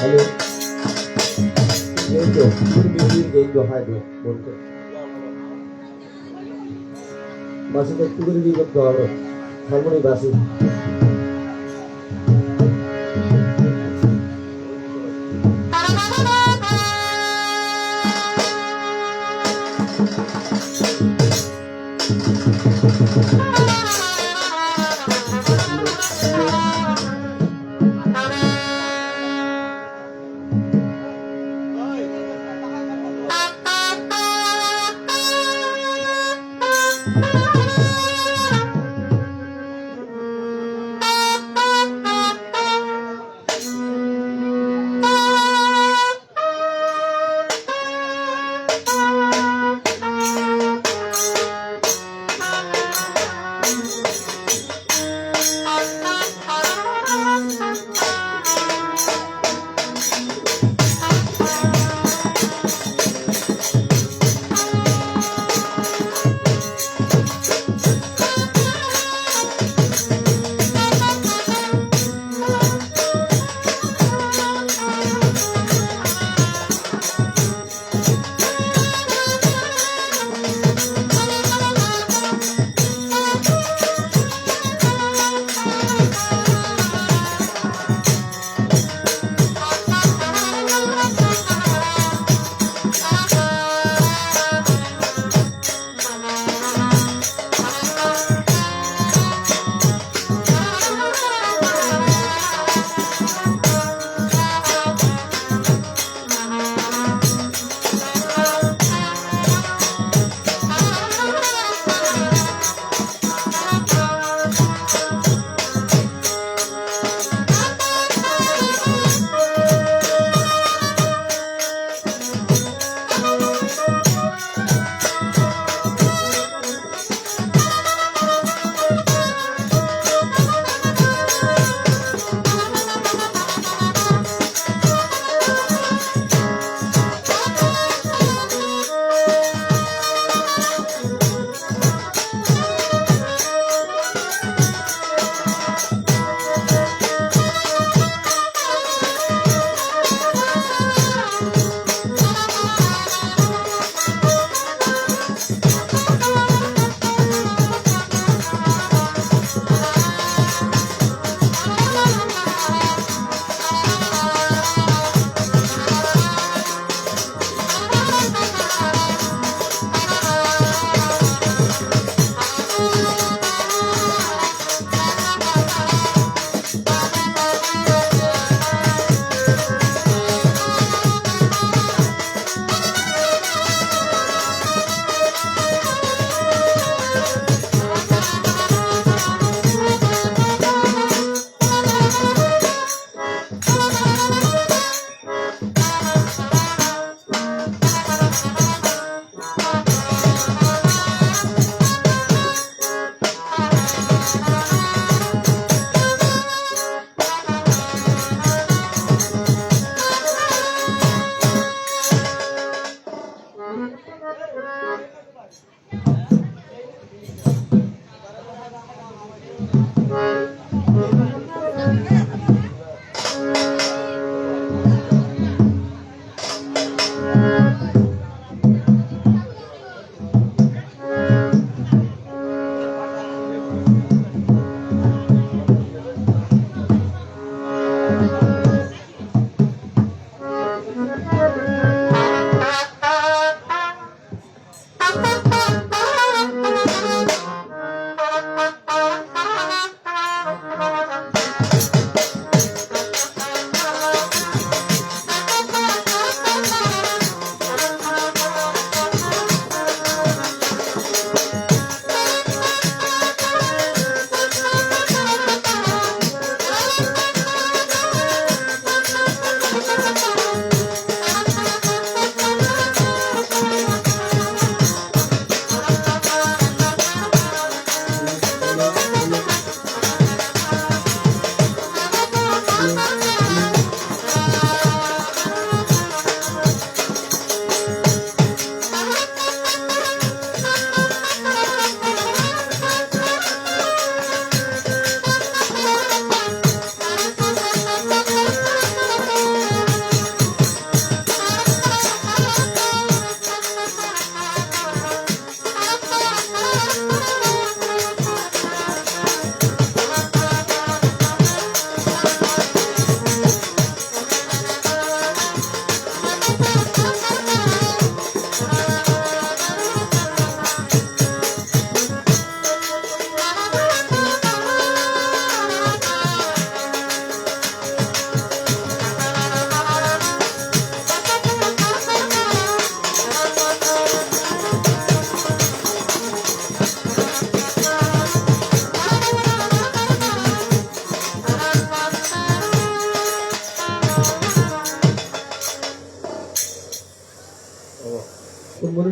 Hello. Game được, game được hai được, bốn được. Masih tak tuh game được rồi. Harmoni basi.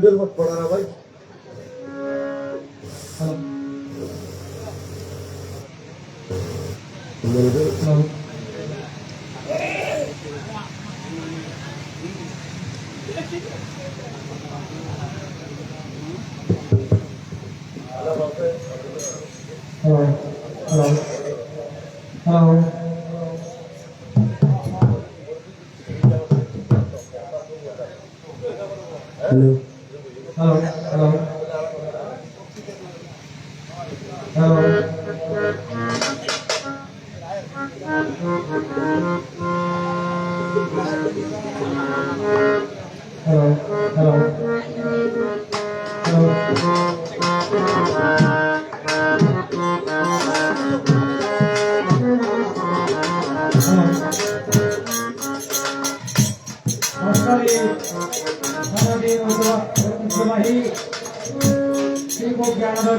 Monitor মত পড়া না ভাই monitor Hello. Hello. Hello. Hello Hello. Hello. Hello. Hello. Hello.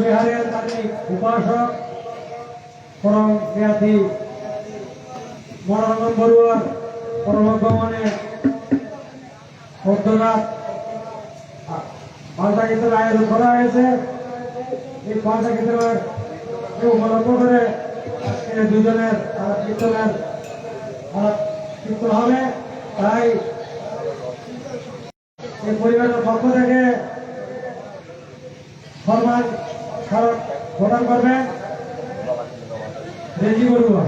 বিহারের উপাসক পরম জ্ঞাতি মনোরঞ্জন বড়ুয়ার পরমগমনে সদ্যনাথ পাল্টা গীতের আয়োজন করা হয়েছে। এই পাল্টা গীতের উপলক্ষ করে আজকে দুজনের কীর্তনের কীর্তন হবে। তাই এই পরিবারের পক্ষ থেকে সম্মান স্মারক প্রদান করবেন রেজি বড়ুয়া।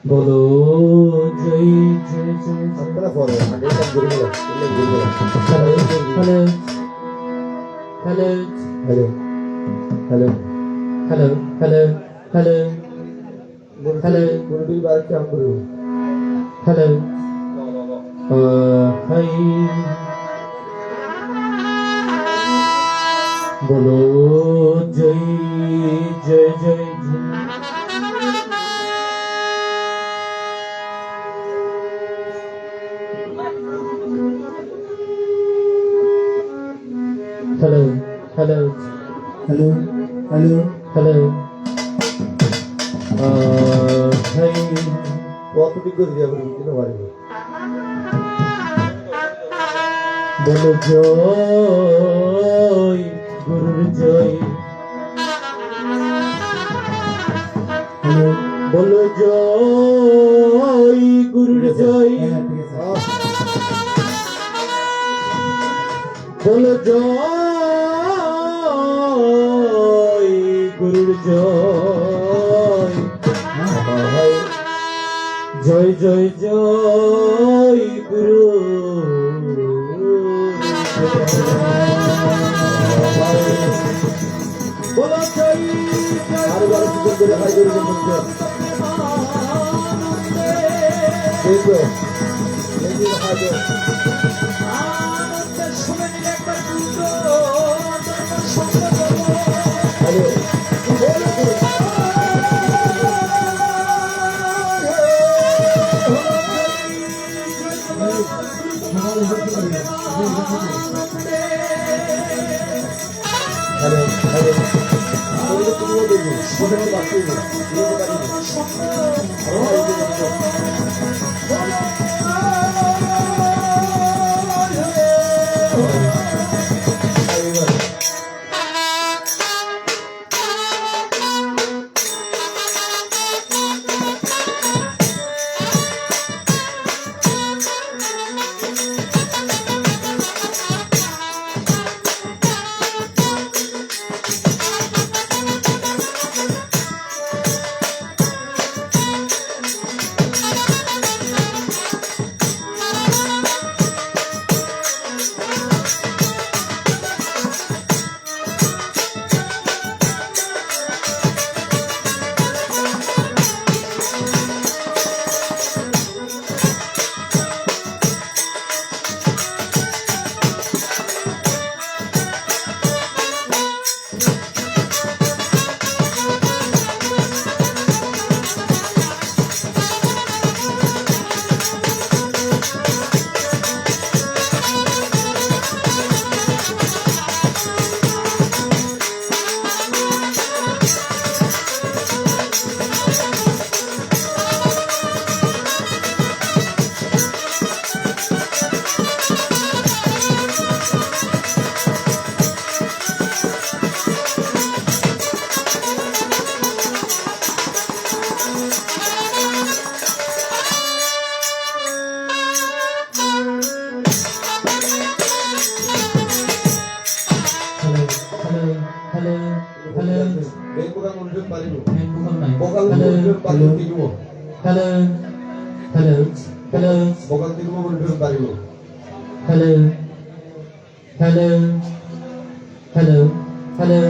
बोलो जय जय जय আপনারা পরে আগে কাজ করে গেল hello hello hello hello hello hello hello hello hello monitor বার কি আমরা हेलो হাই বলো জয় জয় জয় জয় hello hello hello hello hello hi কতদিন করে যাবো দিন বাড়ি বলো জয় গুরুর জয় হ্যালো বলো জয় গুরুর জয় বলো জয় গুরুর জয় জয় জয় জয় গুরু বলো জয় আরো বারো সুন্দর করে হাই করে দেখুন দেখো হ্যালো হ্যালো হ্যালো তুমিও দেখবো কোথাও বাকি হ্যালো হ্যালো বেকুরা মনোযোগ পারিব হ্যালো বকাল মনোযোগ পারিব দিব হ্যালো হ্যালো হ্যালো বকাল দিব মনোযোগ পারিব হ্যালো হ্যালো হ্যালো হ্যালো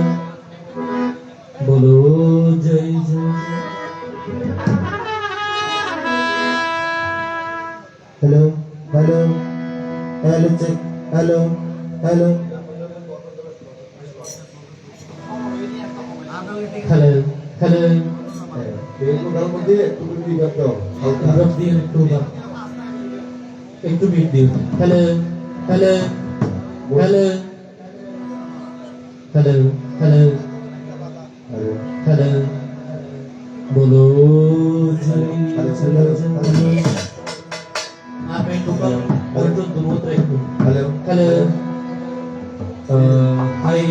বলো জয় জয় hello hello hello check hello hello hello hello বেকুরার মধ্যে একটু বিট দাও হালকা ড্রপ দিয়ে একটু বিট দিও hello hello hello hello hello hello বলো জয় জয় জয় आप একটু और तो दोनों तो एक হ্যালো हेलो हाय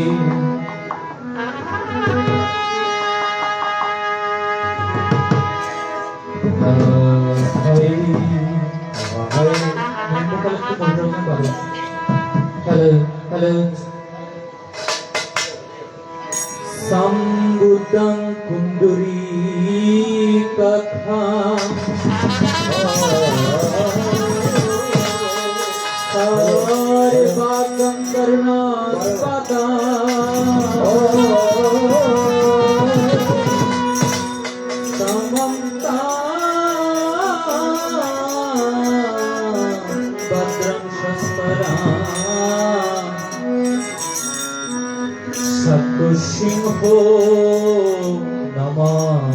हाय हाय मैं कल को कंट्रोल में करूँ hello hello Sambuddham kunduri katha Sarvakam karna spada Samamta Nrisimha নমঃ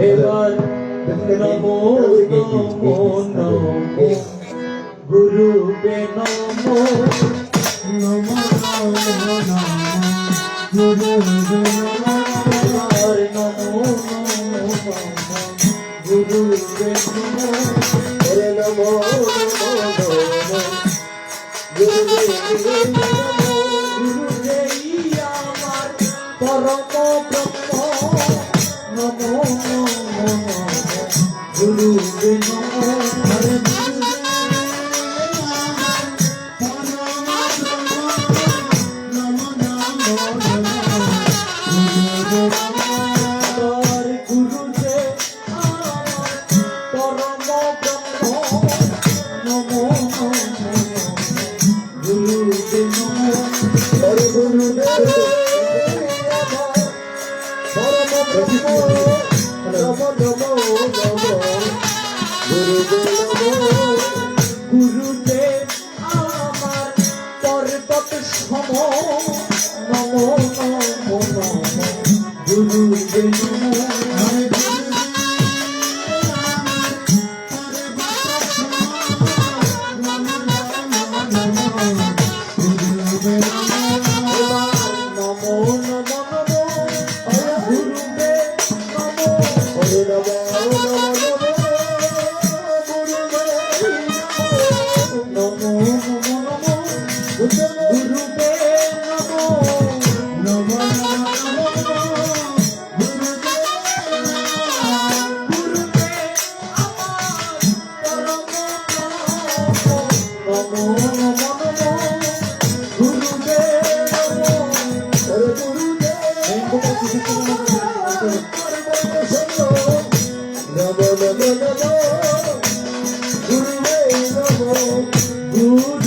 এবার নমো নমো নমো গুরুবে নমো নমো নমো নমো গুরুবে নমো এবার নমো নমো নমো গুরুবে নমো ওরে নমো নমো নমো গুরুবে নমো গুরুবে আমার পরম ব্রহ্ম নমো নমো গুরুবে নমো হরে Guru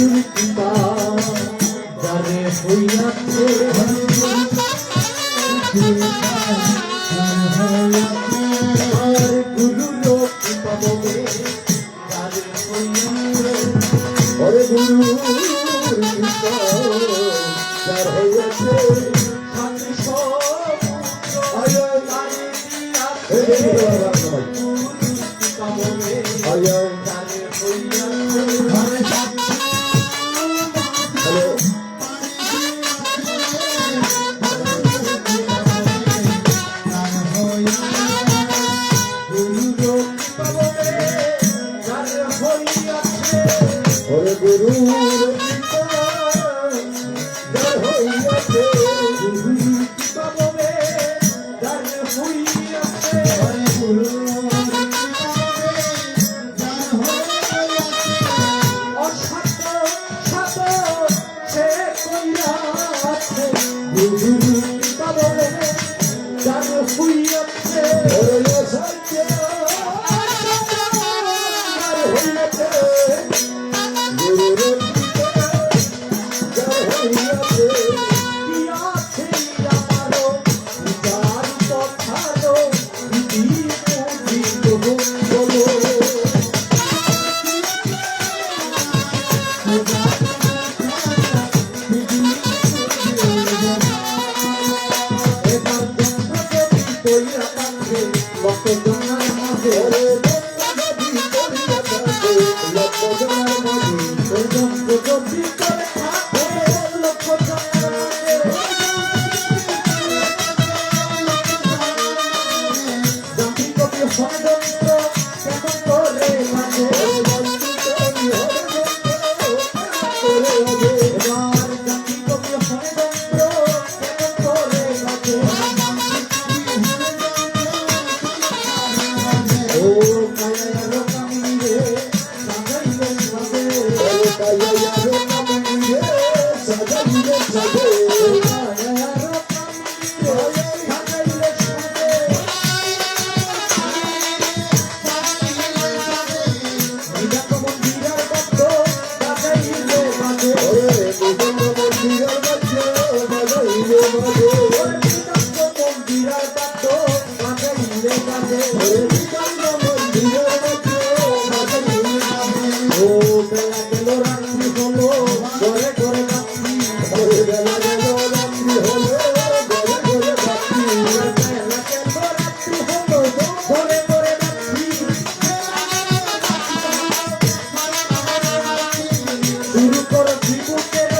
গুরুর কৃপা যারে হইয়াছে আর গুরুর কৃপা বলে যারে হইয়াছে ওরে গুরুর কৃপা যার হইয়াছে শান্তি সমুদ্র আয় তারে দিয়াছে গুরুর কৃপা বলে আয় যারে হইয়াছে হ্যালো ওরে গুরুর কৃপা যার হইয়াছে গুরুর কৃপা বলে যার হইয়াছে ওরে গুরুর কৃপা বলে যার হইয়াছে অসাধ্য সাধ্য সে কইয়াছে গুরুর কৃপা বলে যার হইয়াছে ওরে অসাধ্য যার হইয়াছে গুরুর কৃপা যার হইয়াছে কি আছে আমারও যার কথারও বিমুখিত বলো এবার জন্মদেবী কইরা কান্দে লক্ষ জনার মাঝে ওরে জন্মদেবী কইরা কান্দে লক্ষ জনার মাঝে ওই জন্মদেবী করে থাকে লক্ষ জনার মাঝে জাতি কবি ষড়যন্ত্র কেমন করে মাঝে এবার জাতি কবি ষড়যন্ত্র কেমন করে মাঝে ও কায়ার কামিরে সাজাইলেন সাজে ও কায়ার কামিরে সাজাইলেন সাজে কায়ার কামিরে সাজাইলেন সাজে নিজাম মন্দিরের বদ্ধ সাজাইলে মাঝে ওরে নিজাম মন্দিরের বদ্ধ সাজাইলে মাঝে ওরে নিজাম মন্দিরের বদ্ধ সাজাইলে মাঝে ওরে নিজাম মন্দিরের বদ্ধ সাজাইলে মাঝে ও বেলা গেল রাত্রি হলো ঘরে ঘরে রাত্রি ওরে বেলা গেল রাত্রি হলো ঘরে ঘরে রাত্রি বেলা গেল রাত্রি হলো ঘরে ঘরে রাত্রি শুরু করো জীবনের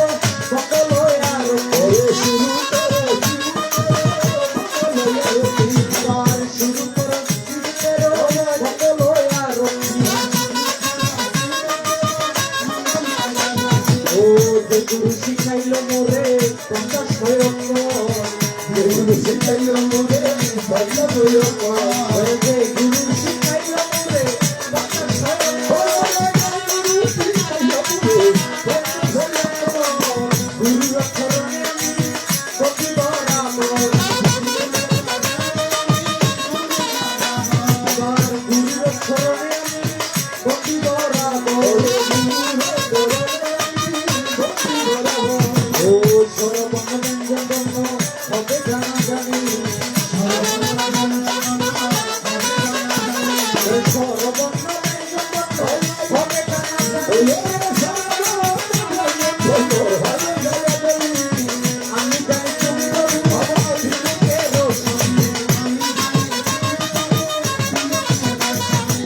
সকল আর ওরে শুরু করো জীবনের সকল আর শুরু করো জীবনের সকল আর ও যে গুরু শিখাইল মোরে তোমরা স্বয়ং যে গুরু শিখাইল মোরে তোমরা স্বয়ং ওরে যে গুরু শিখাইল মোরে তোমরা স্বয়ং ওরে গুরু শিখাইল মোরে তোমরা স্বয়ং গুরু অক্ষরণে আমি কবি বরাবর আবার গুরু অক্ষরণে আমি কবি বরাবর ও সর্ববর্ণ ব্যঞ্জন বর্ণ হবে জানা জানি সর্ববর্ণ ব্যঞ্জন বর্ণ হবে জানা জানি আমি জানি তুমি বড় ভাবা ঝিনুকে রোশনি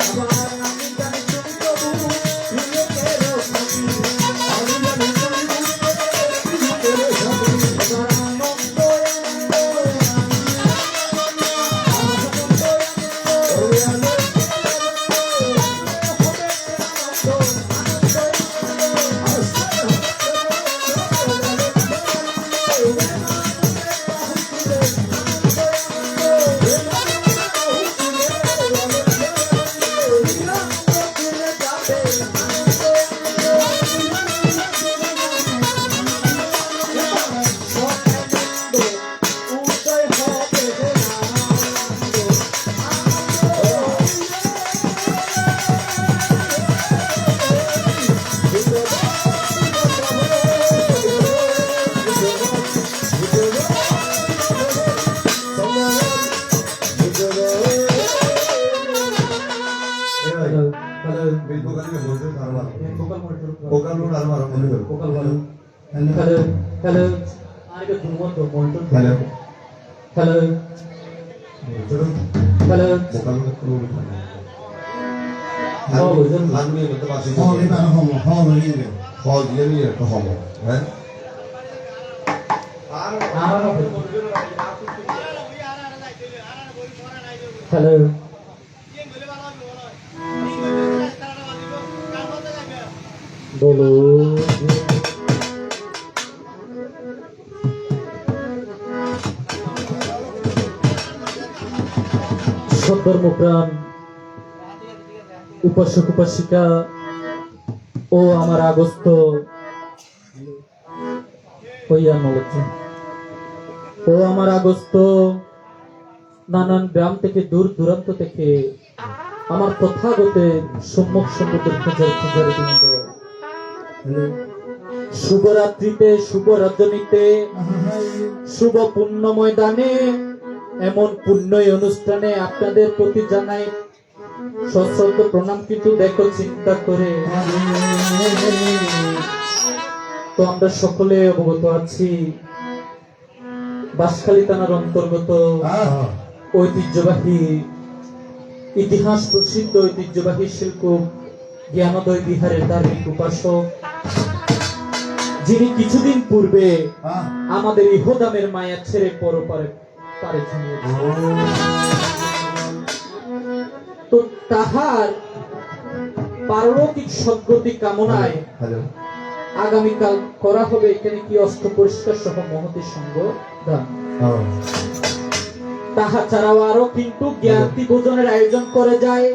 আবার আমি জানি তুমি বড় ঝিনুকে রোশনি আমি জানি তুমি ঝিনুকে রোশনি আবার আনন্দ আনন্দ আরবার ভোকাল মনিটর ভোকাল লোড আরবার হ্যালো ভোকাল হ্যালো হ্যালো আরেকটা দুর্মত মনিটর হ্যালো হ্যালো চলো হ্যালো ভোকাল লোড হারমোনিয়াম তো বাসি Hall in our home, hall in India. হল দিয়ে নিয়ে একটা হল হ্যাঁ হ্যালো বলো সদ্ধর্মপ্রাণ উপাসক উপাসিকা ও আমার আগস্ত হইয়া নলছে ও আমার আগস্ত নানান গ্রাম থেকে দূর দূরান্ত থেকে আমার তথাগতের সম্মুখ সম্মুখের খোঁজার বৃন্দ শুভরাত্রিতে শুভ রজনীতে শুভ পুণ্য ময়দানে এমন পুণ্যই অনুষ্ঠানে আপনাদের প্রতি জানাই সশ্রদ্ধ প্রণাম। কিন্তু দেখো চিন্তা করে তো আমরা সকলে অবগত আছি বাঁশখালী থানার অন্তর্গত ঐতিহ্যবাহী ইতিহাস প্রসিদ্ধ ঐতিহ্যবাহী শিল্প জ্ঞানোদয় বিহারের ধার্মিক উপাসক যিনি কিছুদিন পূর্বে আমাদের ইহদামের মায়া ছেড়ে পরপারে পারে তো তাহার পারলৌকিক সদ্গতি কামনায় হ্যালো আগামীকাল করা হবে এখানে কি অষ্ট পরিষ্কার সহ মহতি সঙ্গ দান। তাহা ছাড়াও আরো কিন্তু জ্ঞাতি ভোজনের আয়োজন করে যায়।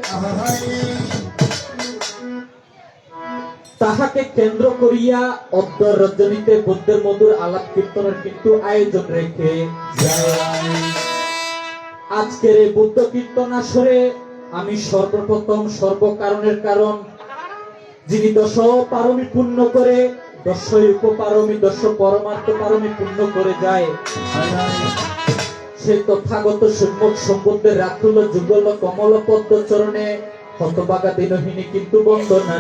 তাহাকে কেন্দ্র করিয়া অদ্দর রজনীতে বুদ্ধের মধুর আলাপ কীর্তনের কিন্তু আয়োজন রেখে যায়। আজকের এই বুদ্ধ কীর্তন আসরে আমি সর্বপ্রথম সর্বকারণের কারণ যিনি দশ পারমী পূর্ণ করে দশ উপপারমী দশ পরমার্থ পারমী পূর্ণ করে যায় সেই তথাগত সম্মুখ সম্বুদ্ধের রাখল যুগল কমল পদ্ম চরণে হতবাগা দিনহীনী কিন্তু বন্দনা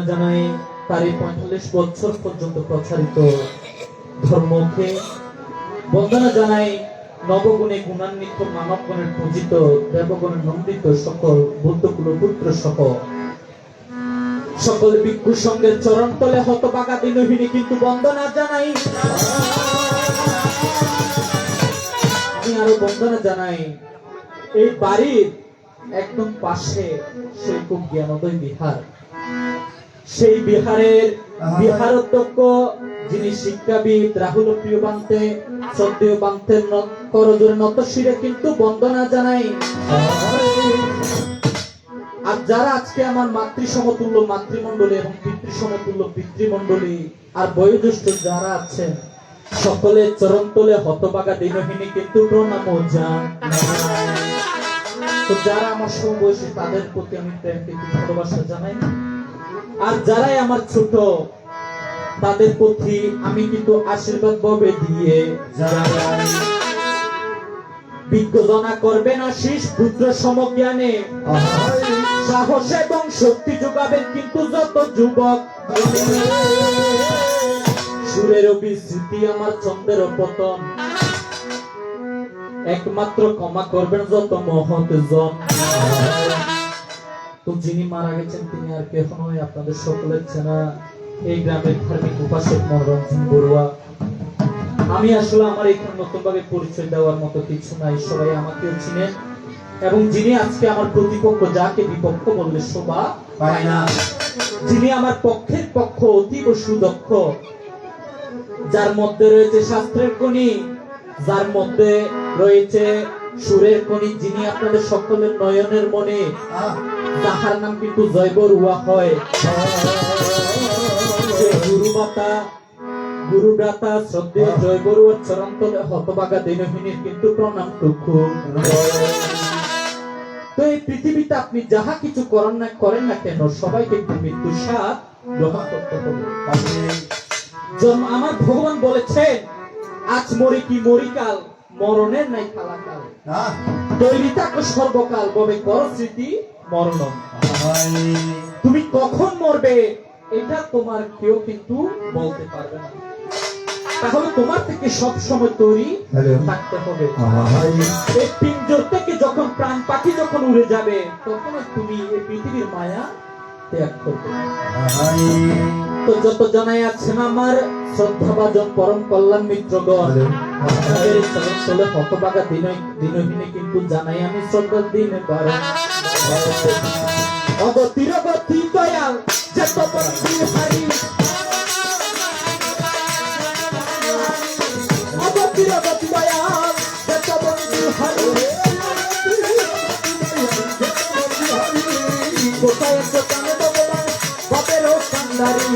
জানাই তারই ৪৫ বছর পর্যন্ত প্রচারিত ধর্মকে বন্দনা জানাই নবগুণে গুণান্বিত মানবগণের পূজিত দেবগণের নন্দিত সকল বুদ্ধকুল পুত্র সহ সকল ভিক্ষু সঙ্গের চরণ তলে হতবাগা দিনহীনী কিন্তু বন্দনা জানাই। আমি আরো বন্দনা জানাই এই বাড়ির একদম পাশে সেই খুব জ্ঞানোদয় বিহার সেই বিহারের বিহারোধ্যক্ষ যিনি শিক্ষাবিদ রাহুল প্রিয় বান্তে শ্রদ্ধেয় বান্তের করজোরে নত শিরে কিন্তু বন্দনা জানাই। আর যারা আজকে আমার মাতৃ সমতুল্য মাতৃমণ্ডলী এবং পিতৃ সমতুল্য পিতৃমণ্ডলী আর বয়োজ্যেষ্ঠ যারা আছেন সকলের চরণ তলে হতবাগা দিনহীনী কিন্তু প্রণাম জানাই। তো যারা আমার সমবয়সী তাদের প্রতি আমি প্রেম প্রীতি ভালোবাসা জানাই। আর যারাই আমার ছোট তাদের প্রতি আমি কিন্তু আশীর্বাদ ভাবে দিয়ে যাই। বিজ্ঞজনা করবেন আশিস পুত্র সমজ্ঞানে সাহস এবং শক্তি যোগাবেন কিন্তু যত যুবক সুরের বিস্মৃতি আমার চন্দ্রের পতন একমাত্র ক্ষমা করবেন যত মহৎ জন। তো যিনি মারা গেছেন তিনি আর কেহ নয় আপনাদের সকলের চেনা এই গ্রামের ধার্মিক উপাসক মনোরঞ্জন বড়ুয়া। আমি আসলে আমার এখানে নতুন ভাবে পরিচয় দেওয়ার মতো কিছু নাই, সবাই আমাকেও চিনেন এবং যিনি আজকে আমার প্রতিপক্ষ যাকে বিপক্ষ বললে শোভা পায় না, যিনি আমার পক্ষের পক্ষ অতীব সুদক্ষ, যার মধ্যে রয়েছে শাস্ত্রের খনি, যার মধ্যে রয়েছে সুরের খনি, যিনি আপনাদের সকলের নয়নের মনে, তাহার নাম কিন্তু জয় বড়ুয়া হয়। গুরুমাতা গুরুদাতা শ্রদ্ধেয় জয় বড়ুয়ার চরণ তলে হতবাগা দিনহীনীর কিন্তু প্রণাম টুকু। তো এই পৃথিবীতে আপনি যাহা কিছু করেন না কেন সবাই কিন্তু মৃত্যুর স্বাদ গ্রহণ করতে হবে। আমার ভগবান বলেছেন আজ মরি কি মরিকাল মরণের নাই খালাকাল, তৈরি থাকো সর্বকাল ববে কর স্মৃতি মরণম। ভাই তুমি কখন মরবে এটা তোমার কেউ কিন্তু বলতে পারবে না। তাহলে তোমার থেকে সব সময় তৈরি হ্যালো থাকতে হবে। ভাই এই পিঞ্জর থেকে যখন প্রাণ পাখি যখন উড়ে যাবে তখন তুমি এই পৃথিবীর মায়া ত্যাগ করবে। ভাই তো যত জানাই আছেন আমার শ্রদ্ধাভাজন পরম কল্যাণ মিত্রগণ, আপনাদের চলে হতবাগা দিনহীনে কিন্তু জানাই আমি শ্রদ্ধা দিনে পারেন অগতিরগতি দয়াল যত বন্ধু হারি, অগতিরগতি দয়াল যত বন্ধু হারি, কোথায় দোকানে ভগবান বাপেরও কান্দারি,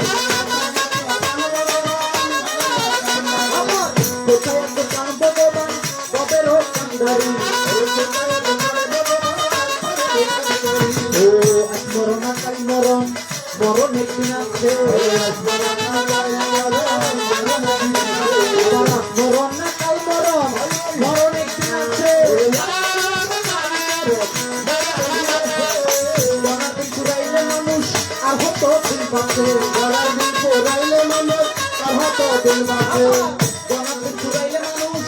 আমার কোথায় দোকান ভগবান বাপেরও কান্দারি। ও আজ মরণ কাল মরণ, মরণ একদিন আছে, মরণ না কাল মরণ, মরণ একদিন আছে। গণাদিন পুরাইলে মানুষ আর হতো দিন বাঁচে, গণাদিন পুরাইলে মানুষ আর হতো দিন বাঁচে, গণাদিন পুরাইলে মানুষ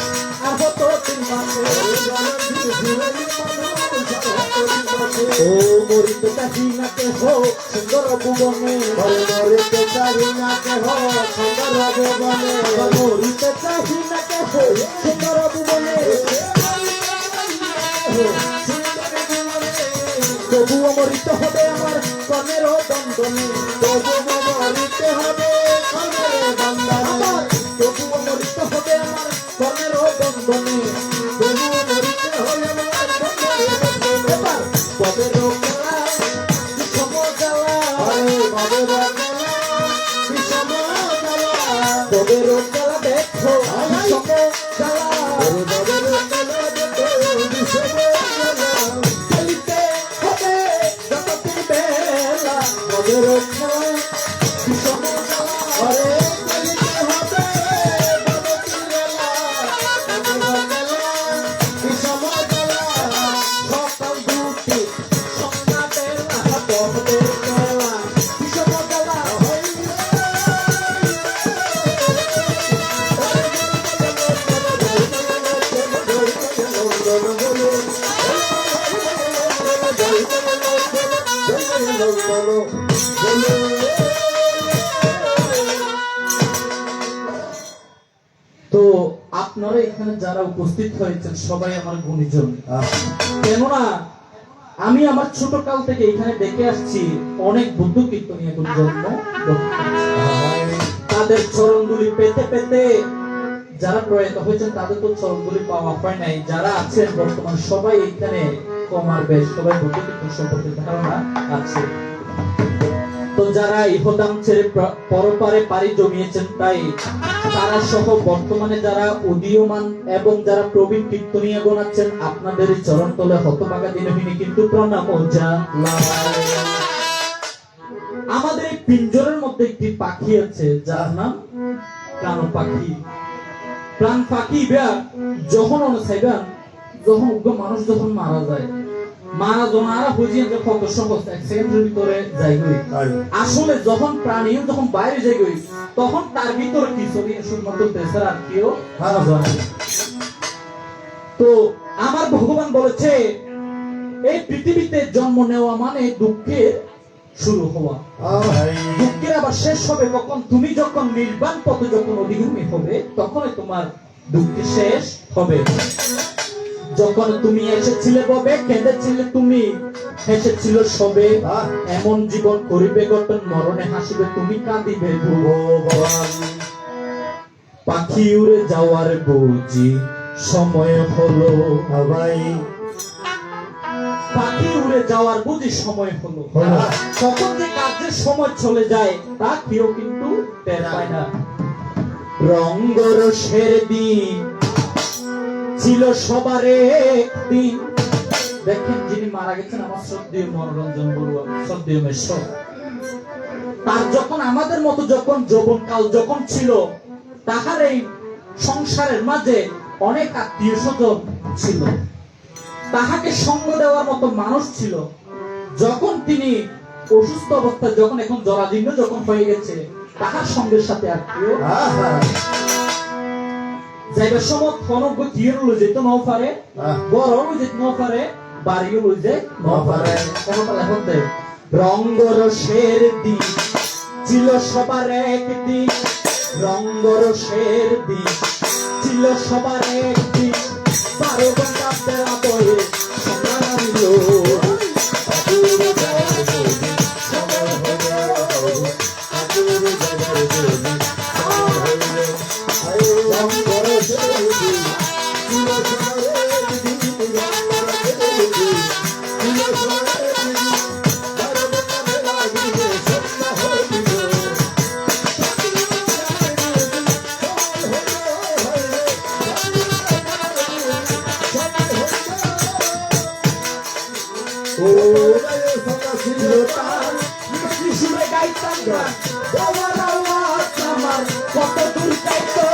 আর হতো দিন বাঁচে, গণাদিন পুরাইলে মানুষ আর হতো দিন বাঁচে। ও মরিতে চাহি না কেহ সুন্দর ভুবনে, মরিতে চাহি না কেহ সুন্দর ভুবনে, মরিতে চাহি না কেহ সুন্দর ভুবনে, তবুও মরিতে হবে আমার কর্মের বন্ধনে, তবুও মরিতে হবে কর্মের বন্ধনে, তবুও মরিতে হবে আমার কর্মের বন্ধনে, তবুও মরিতে হবে আমার কর্মের বন্ধনে। এবার পদের খেলা বিষম জ্বালা, পদের খেলা বিষম জ্বালা, পদের খেলা দেখো বিষম জ্বালা, পদের খেলা দেখো বিষম জ্বালা, খেলিতে হবে যতদিন বেলা, পদের খেলা বিষম জ্বালা, আরে খেলিতে হবে যতদিন বেলা, পদের খেলা বিষম জ্বালা, সকাল দুটি সন্ধ্যা বেলা, পদের খেলা বিষম জ্বালা। তো আপনারা এখানে যারা উপস্থিত হয়েছেন সবাই আমার গুণীজন, কেননা আমি আমার ছোট কাল থেকে এখানে দেখে আসছি অনেক বুদ্ধ কীর্তনীয় জন্ম গ্রহণ করেছে। তাদের চরণগুলি পেতে পেতে যারা প্রয়াত হয়েছেন তাদের তো চরণগুলি পাওয়া হয় নাই, যারা আছেন বর্তমান সবাই এখানে কমার বেশ সবাই বুদ্ধ কীর্তন সম্পর্কে ধারণা আছে। তো যারা ইহদাম ছেড়ে পরপারে পাড়ি জমিয়েছেন তাই তারা সহ বর্তমানে যারা উদীয়মান এবং যারা প্রবীণ কীর্তনীয়গণ আছেন আপনাদের এই চরণ তলে হতভাগা দিনহীনে কিন্তু প্রণাম ও জানাই। আমাদের এই পিঞ্জরের মধ্যে একটি পাখি আছে যার নাম প্রাণ পাখি। প্রাণ পাখি যখন অনুসাইবেন যখন মানুষ যখন মারা যায়, মারা জনারা বুঝিয়ে যে কত সহজ এক সেকেন্ডের ভিতরে যাইবই, আসলে যখন প্রাণী যখন বাইরে যাইবই তখন তার ভিতরে কি চলে শুধুমাত্র দেশের আর কেউ জানে। তো আমার ভগবান বলেছে এই পৃথিবীতে জন্ম নেওয়া মানে দুঃখের শুরু হওয়া, দুঃখের আবার শেষ হবে কখন? তুমি যখন নির্বাণ পথে যখন অধিগমী হবে তখনই তোমার দুঃখের শেষ হবে। যখন তুমি এসেছিলে ববে কেঁদেছিলে তুমি, হেসেছিল সবে, এমন জীবন করিবে গঠন মরণে হাসিবে তুমি কাঁদিবে ভুবন। পাখি উড়ে যাওয়ার বুঝি সময় হলো, ভাই পাখি উড়ে যাওয়ার বুঝি সময় হলো, তখন যে কাজের সময় চলে যায় তা কেউ কিন্তু টের পায় না। রঙ্গরসের দিন ছিল সবার একদিন। দেখেন যিনি মারা গেছেন আমার শ্রদ্ধেয় মনোরঞ্জন বড়ুয়া, শ্রদ্ধেয় মেশ্বর, তার যখন আমাদের মতো যখন যৌবনকাল যখন ছিল তাহার এই সংসারের মাঝে অনেক আত্মীয় স্বজন ছিল, তাহাকে সঙ্গ দেওয়ার মতো মানুষ ছিল। যখন তিনি অসুস্থ অবস্থায়, যখন এখন জরাজীর্ণ যখন হয়ে গেছে, তাহার সঙ্গের সাথে আর কেউ যাইবার সময় খনজ্ঞ জিয়ন লই যেত ন পারে, বড় লই যেত ন পারে, বাড়িও লই যে ন পারে। এখন দেয় রঙ্গরসের দিন ছিল সবার একদিন, রঙ্গরসের দিন ছিল সবার একদিন, 12 ঘন্টা বেলা বয়ে সকাল আনিল। কত দূর যাইতো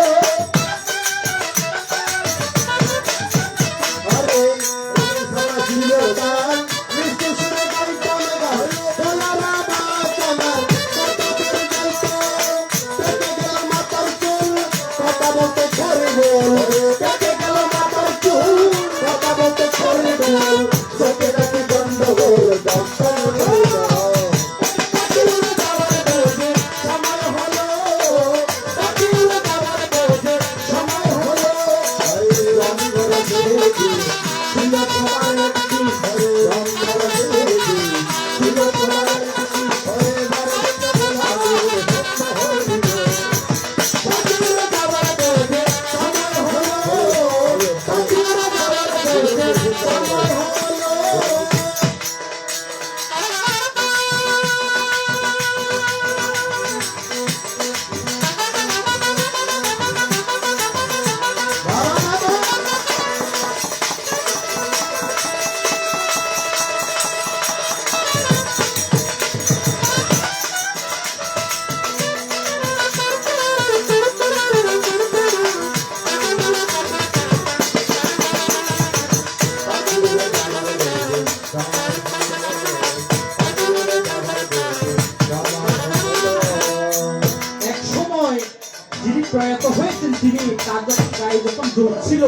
প্রয়াত হয়েছেন তিনি, তার যখন গায়ে যখন জোর ছিল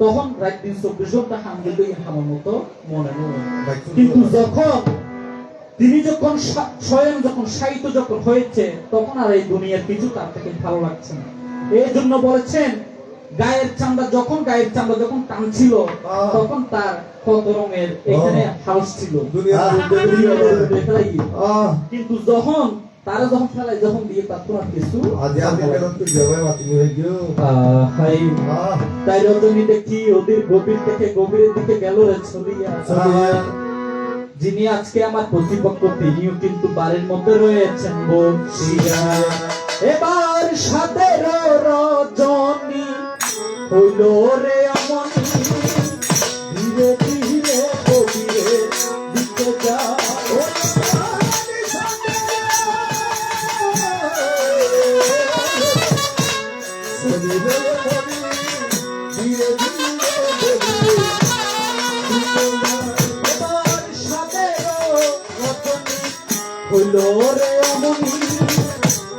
তখন রাত দিন 24 ঘন্টা হাম দিল আমার মতো মনে নয়। কিন্তু যখন তিনি যখন স্বয়ং যখন সাহিত্য যখন হয়েছে, তখন আর এই দুনিয়ার কিছু তার থেকে ভালো লাগছে না। এই জন্য বলেছেন গায়ের চামড়া যখন টানছিল, তখন তার কত রঙের এখানে হাউস ছিল, কিন্তু যখন তারা যখন ফেলায় যখন দিয়ে তার তোমার কিছু তাই রজনী দেখি ওদের গভীর থেকে গভীরের দিকে গেল রে ছড়িয়া। যিনি আজকে আমার প্রতিপক্ষ, তিনিও কিন্তু বাড়ির মধ্যে রয়েছেন বসিয়া। এবার 17 রজনী হইল রে অমনি, ধীরে ধীরে গভীরে দিকে যা। হইল রে অমনি,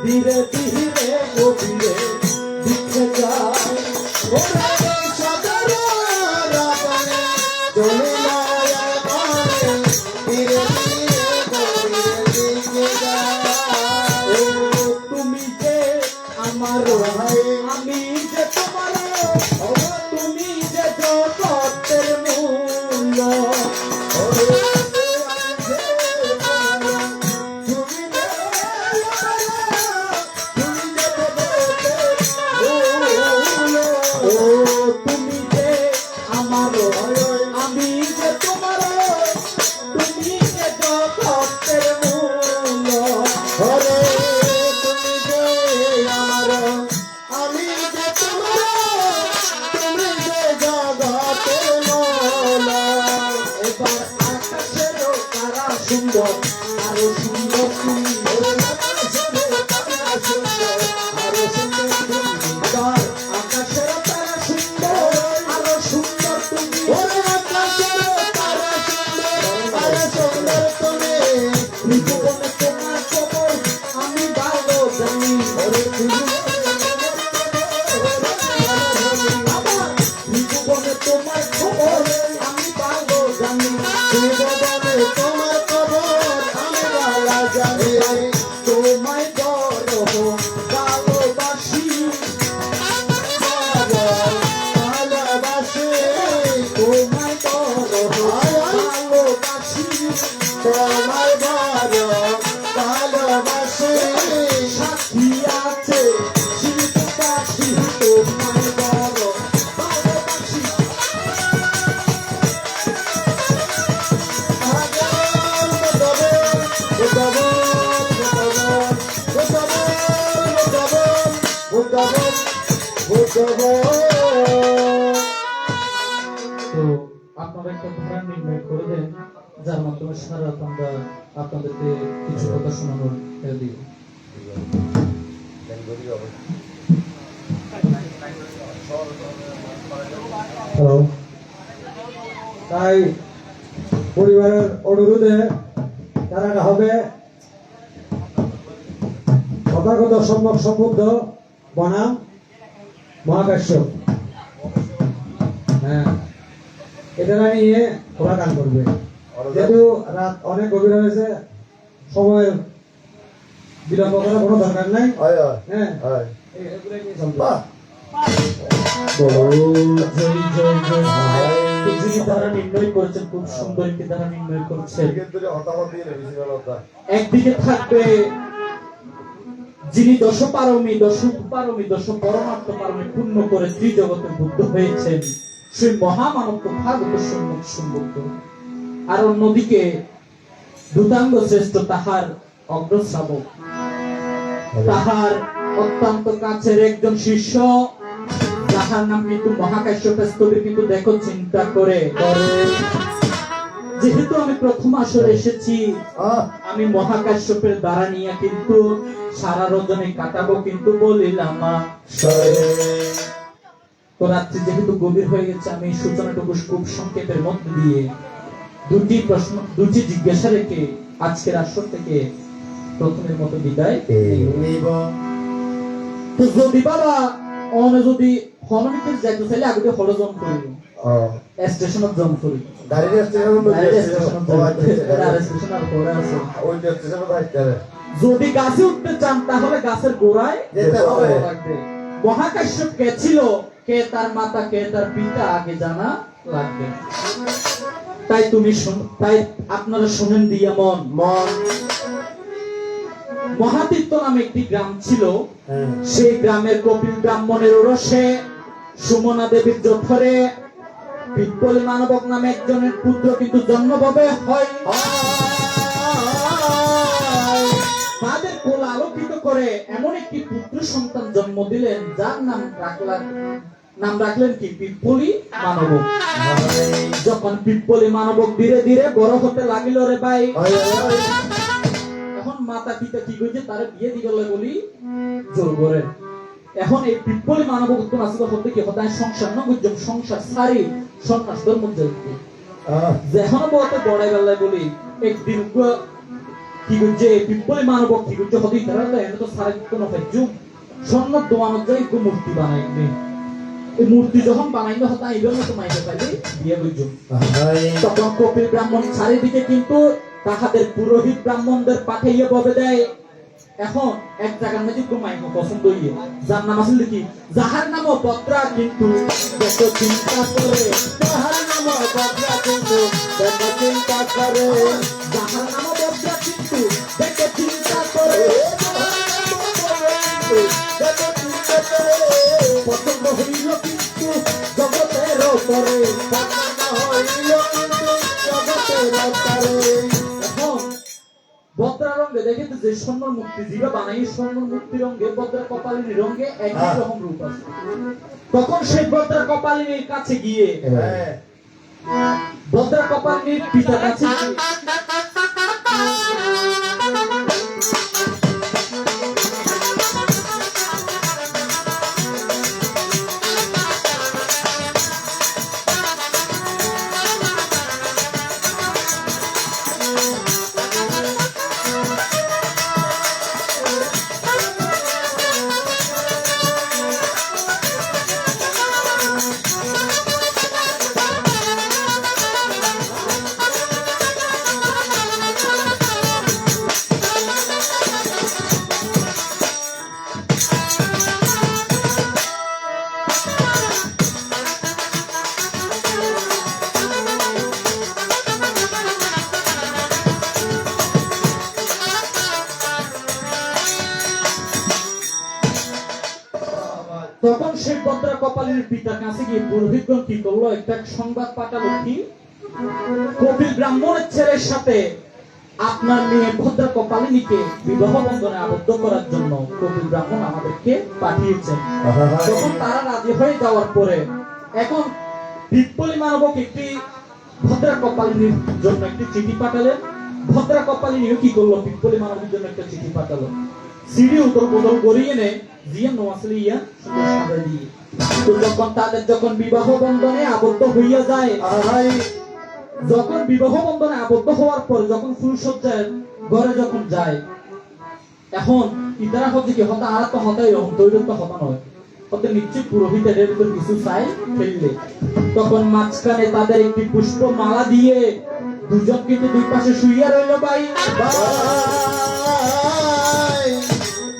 ধীরে ধীরে গভীরে দিকে যায়। তুমি যে আমার, আমি যে তোমার, তুমি যে জগতের মূল। তুমি যে আমার, আমি যে তোমার, তুমি যে জগতের মূল। হরে তুমি যে আমার, আমি যে তোমার, তুমি যে জগতের মূল। এবার আকাশেরও তারা সুন্দর, আরো সুন্দর তুমি। আরো সুন্দর তুমি, এবার আকাশেরও তারা সুন্দর, আরো সুন্দর তুমি। আকাশের তারা সুন্দর, আরো সুন্দর আমরা আপনাদেরকে কিছু কথা শোনানোর দিব। হ্যালো। তাই পরিবারের অনুরোধে তারা হবে তথাগত সম্যক সম্বুদ্ধ বনাম মহাকাশ্যপ। হ্যাঁ, এটা নিয়ে ওরা গান করবে। যেহেতু রাত অনেক গভীর হয়েছে, সময়ের বিলম্ব করার কোনো দরকার নাই। হ্যাঁ, এগুলো নিয়ে চলবে। জয় জয় জয়। যিনি ধারা নির্ণয় করেছেন, খুব সুন্দর একটি ধারা নির্ণয় করেছেন। একদিকে থাকবে যিনি দশ পারমী, দশ পারমী, দশ পরমার্থ পারমী পূর্ণ করে ত্রিজগতে বুদ্ধ হয়েছেন, সেই মহামানব ভাগবত সম্মুখ সম্বুদ্ধ। আর অন্যদিকে দূতাঙ্গ শ্রেষ্ঠ তাহার অগ্রশ্রাবক, তাহার অত্যন্ত কাছের একজন শিষ্য, যাহার নাম কিন্তু মহাকাশ্যপ স্তবে। কিন্তু দেখো, চিন্তা করে যেহেতু আমি প্রথম আসরে এসেছি, আমি মহাকাশ্যপের দ্বারা নিয়ে কিন্তু সারা রজনী কাটাবো, কিন্তু বলিলাম তো রাত্রি যেহেতু গভীর হয়ে গেছে, আমি সূচনাটুকু খুব সংক্ষেপের মধ্যে দিয়ে দুটি প্রশ্ন, দুটি জিজ্ঞাসা রেখে আজকের আসর থেকে প্রথমের মতো বিদায় নিব। তো যদি বাবা যদি হনমিকে যাইতে চাইলে আগে হলো জম করিব, স্টেশনত জম করি, যদি গাছে উঠতে চান তাহলে গাছের গোড়ায় যেতে হবে। মহাকাশ্যপ কে ছিল, কে তার মাতা, কে তার পিতা আগে জানা লাগবে। তাই তাই আপনারা শুনেন দিয়া মন। মহাতীর্থ নামে একটি গ্রাম ছিল। সেই গ্রামের কপিল ব্রাহ্মণের ওরসে সুমনা দেবীর জঠরে পিপ্পল মানবক নামে একজনের পুত্র কিন্তু জন্মভাবে হয়। তাদের কোল আলোকিত করে এমন একটি পুত্র সন্তান জন্ম দিলেন, যার নাম রাখলেন কি পিপ্পলি মানবক। যখন পিপ্পলি মানবক ধীরে ধীরে বড় হতে লাগিল রে ভাই, এখন মাতা পিতা কি কইছে, তারে বিয়ে দিলে বলি জোর করে। এখন এই পিপ্পলি মানবক কোন আসলে হতে কি হতে সংসার না বুঝম, সংসার সারি সন্ন্যাস ধর্ম চলতে যেখানে বলতে বড়াই বেলায় বলি। একদিন কি করছে পিপ্পলি মানবক, কি করছে হতে তারা তো সারি কোনো ফাইজুম সন্ন্যাস দোয়ানোর যায় একটু মূর্তি বানাইবে। এই মূর্তি যখন বানাইলে হতা এইবার মতো মাইতে পাইলে বিয়ে বুঝুম। তখন কপিল ব্রাহ্মণ চারিদিকে কিন্তু তাহাদের পুরোহিত ব্রাহ্মণদের পাঠাইয়া ববে দেয়। এখন এক জায়গার মধ্যে মাইকে পছন্দ হইয়ে, যার নাম আসলে কি, যাহার নাম বদ্রা, কিন্তু দেখো চিন্তা করে, যাহার নাম বদ্রা কিন্তু দেখো চিন্তা করে, যাহার নাম বদ্রা কিন্তু দেখো চিন্তা করে, পছন্দ হইল কিন্তু জগতের পরে, পছন্দ হইল কিন্তু জগতের পরে। এখন বদ্রা রঙে দেখে যে স্বর্ণ মূর্তি যেটা বানাই, স্বর্ণ মূর্তি রঙে বদ্রা কপালিনী রঙে একই রকম রূপ আছে। তখন সেই বদ্রা কপালিনীর কাছে গিয়ে, বদ্রা কপালিনীর পিতার কাছে তখন সেই বদ্রা কপালিনীর পিতার কাছে গিয়ে পুরোহিতগণ কি করলো, একটা সংবাদ পাঠালো কি, কপিল ব্রাহ্মণের ছেলের সাথে আপনার মেয়ে ভদ্রা কপালিনীকে বিবাহ বন্ধনে আবদ্ধ করার জন্য কপিল ব্রাহ্মণ আমাদেরকে পাঠিয়েছেন। তখন তারা রাজি হয়ে যাওয়ার পরে এখন পিপ্পলি মানবক একটি ভদ্রা কপালিনীর জন্য একটি চিঠি পাঠালেন। ভদ্রা কপালিনীও কি করলো, পিপ্পলি মানবের জন্য একটা চিঠি পাঠালো। সিডি উত্তর বদল করিয়ে নে জিয়ান নোয়াসলি ইয়া সুন্দর সাজায় দিয়ে। তো যখন তাদের যখন বিবাহ বন্ধনে আবদ্ধ হইয়া যায়, যখন বিবাহ বন্ধনে আবদ্ধ হওয়ার পর যখন ফুলসজ্জার ঘরে যখন যায়, এখন ইতারা হচ্ছে কি হতা আর তো হতাই রকম তৈরি তো হতা নয়, হতে নিশ্চয়ই পুরোহিতের ভিতর কিছু চাই ফেললে। তখন মাঝখানে তাদের একটি পুষ্প মালা দিয়ে দুজন কিন্তু দুই পাশে শুইয়া রইল ভাই।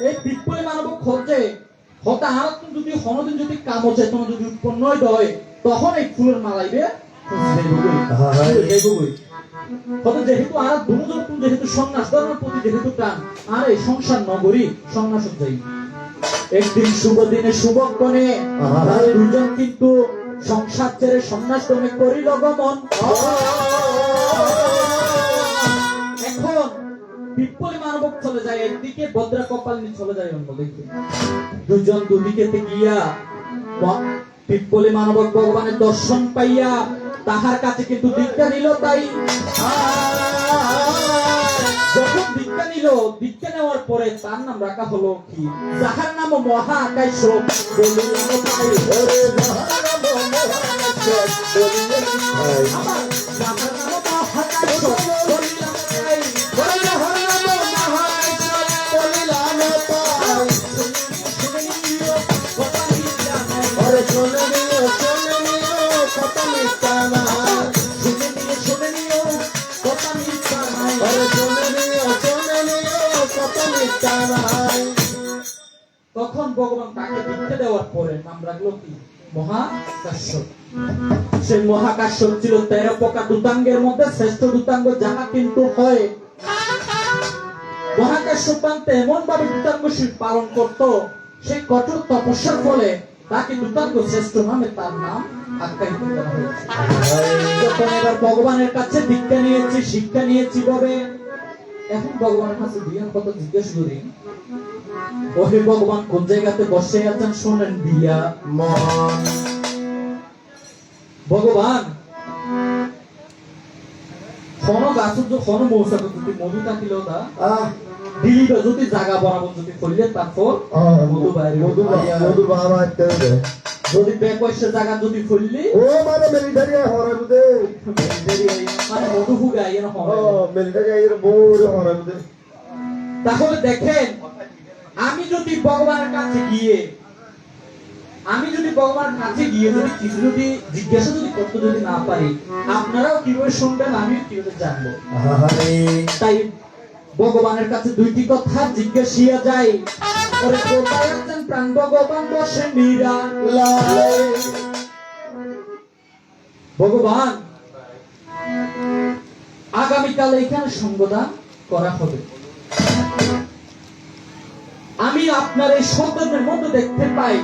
এই পিপ্পলি মানব খোঁজে হতা আর যদি হনদিন যদি কাম চেতনা যদি উৎপন্ন হয়, তখন এই ফুলের মালাইবে যেহেতু আর দুজন যেহেতু সন্ন্যাস ধর্মের প্রতি যেহেতু টান, আর এই সংসার নগরী সন্ন্যাস যাই। একদিন শুভ দিনে শুভক্ষণে দুজন কিন্তু সংসার ছেড়ে সন্ন্যাস ধর্মে করিল গমন। এখন পিপ্পলি মানব চলে যায় একদিকে, ভদ্রা কপালিনী চলে যায় অন্যদিকে। দুজন দুদিকে গিয়া পিপ্পলি মানব ভগবানের দর্শন পাইয়া তাহার কাছে কিন্তু দীক্ষা নিল। তাই যখন দীক্ষা নিল, দীক্ষা নেওয়ার পরে তার নাম রাখা হলো কি, যাহার নাম মহাকাশ। তখন ভগবান তাকে দীক্ষা দেওয়ার পরে নাম রাখলো কি, মহাকাশ্যপ। সেই মহাকাশ্যপ ছিল 13 প্রকার দূতাঙ্গের মধ্যে শ্রেষ্ঠ দূতাঙ্গ, যাহা কিন্তু হয় মহাকাশ্যপ এমন ভাবে দূতাঙ্গ পালন করত, সেই কঠোর তপস্যার ফলে তাকে দূতাঙ্গ শ্রেষ্ঠ নামে তার নাম আখ্যায়িত করা হয়েছে। যখন এবার ভগবানের কাছে দীক্ষা নিয়েছি, শিক্ষা নিয়েছি ভাবে, এখন ভগবানের কাছে দিয়ান কথা জিজ্ঞেস করি, ওহে ভগবান কোন জায়গাতে বসে আছেন শোনেন দিয়া মন। ভগবান কোন গাছ কোন মৌসুমে যদি মধু থাকিল তা দিলিবা যদি জায়গা বরাবর যদি করলে তারপর মধু বাইরে মধু বাবা আইতে যদি বেকয়সে জায়গা যদি করলে ও মানে মিলিটারি হরে বুদে মানে মধু ফুগাই না হয়। মিলিটারি এর বড় হরে বুদে। তাহলে দেখেন, আমি যদি ভগবানের কাছে গিয়ে যদি কিছু যদি জিজ্ঞাসা যদি করতে যদি না পারি, আপনারাও কিভাবে শুনবেন, আমিও কিভাবে জানবো? তাই ভগবানের কাছে দুইটি কথা জিজ্ঞাসিয়া যাই, ওরে কোথায় আছেন প্রাণ ভগবান বসে নিরালায়। ভগবান আগামীকাল এখানে সঙ্গদান করা হবে। আমি আপনার এই সন্তানের মধ্যে দেখতে পাই,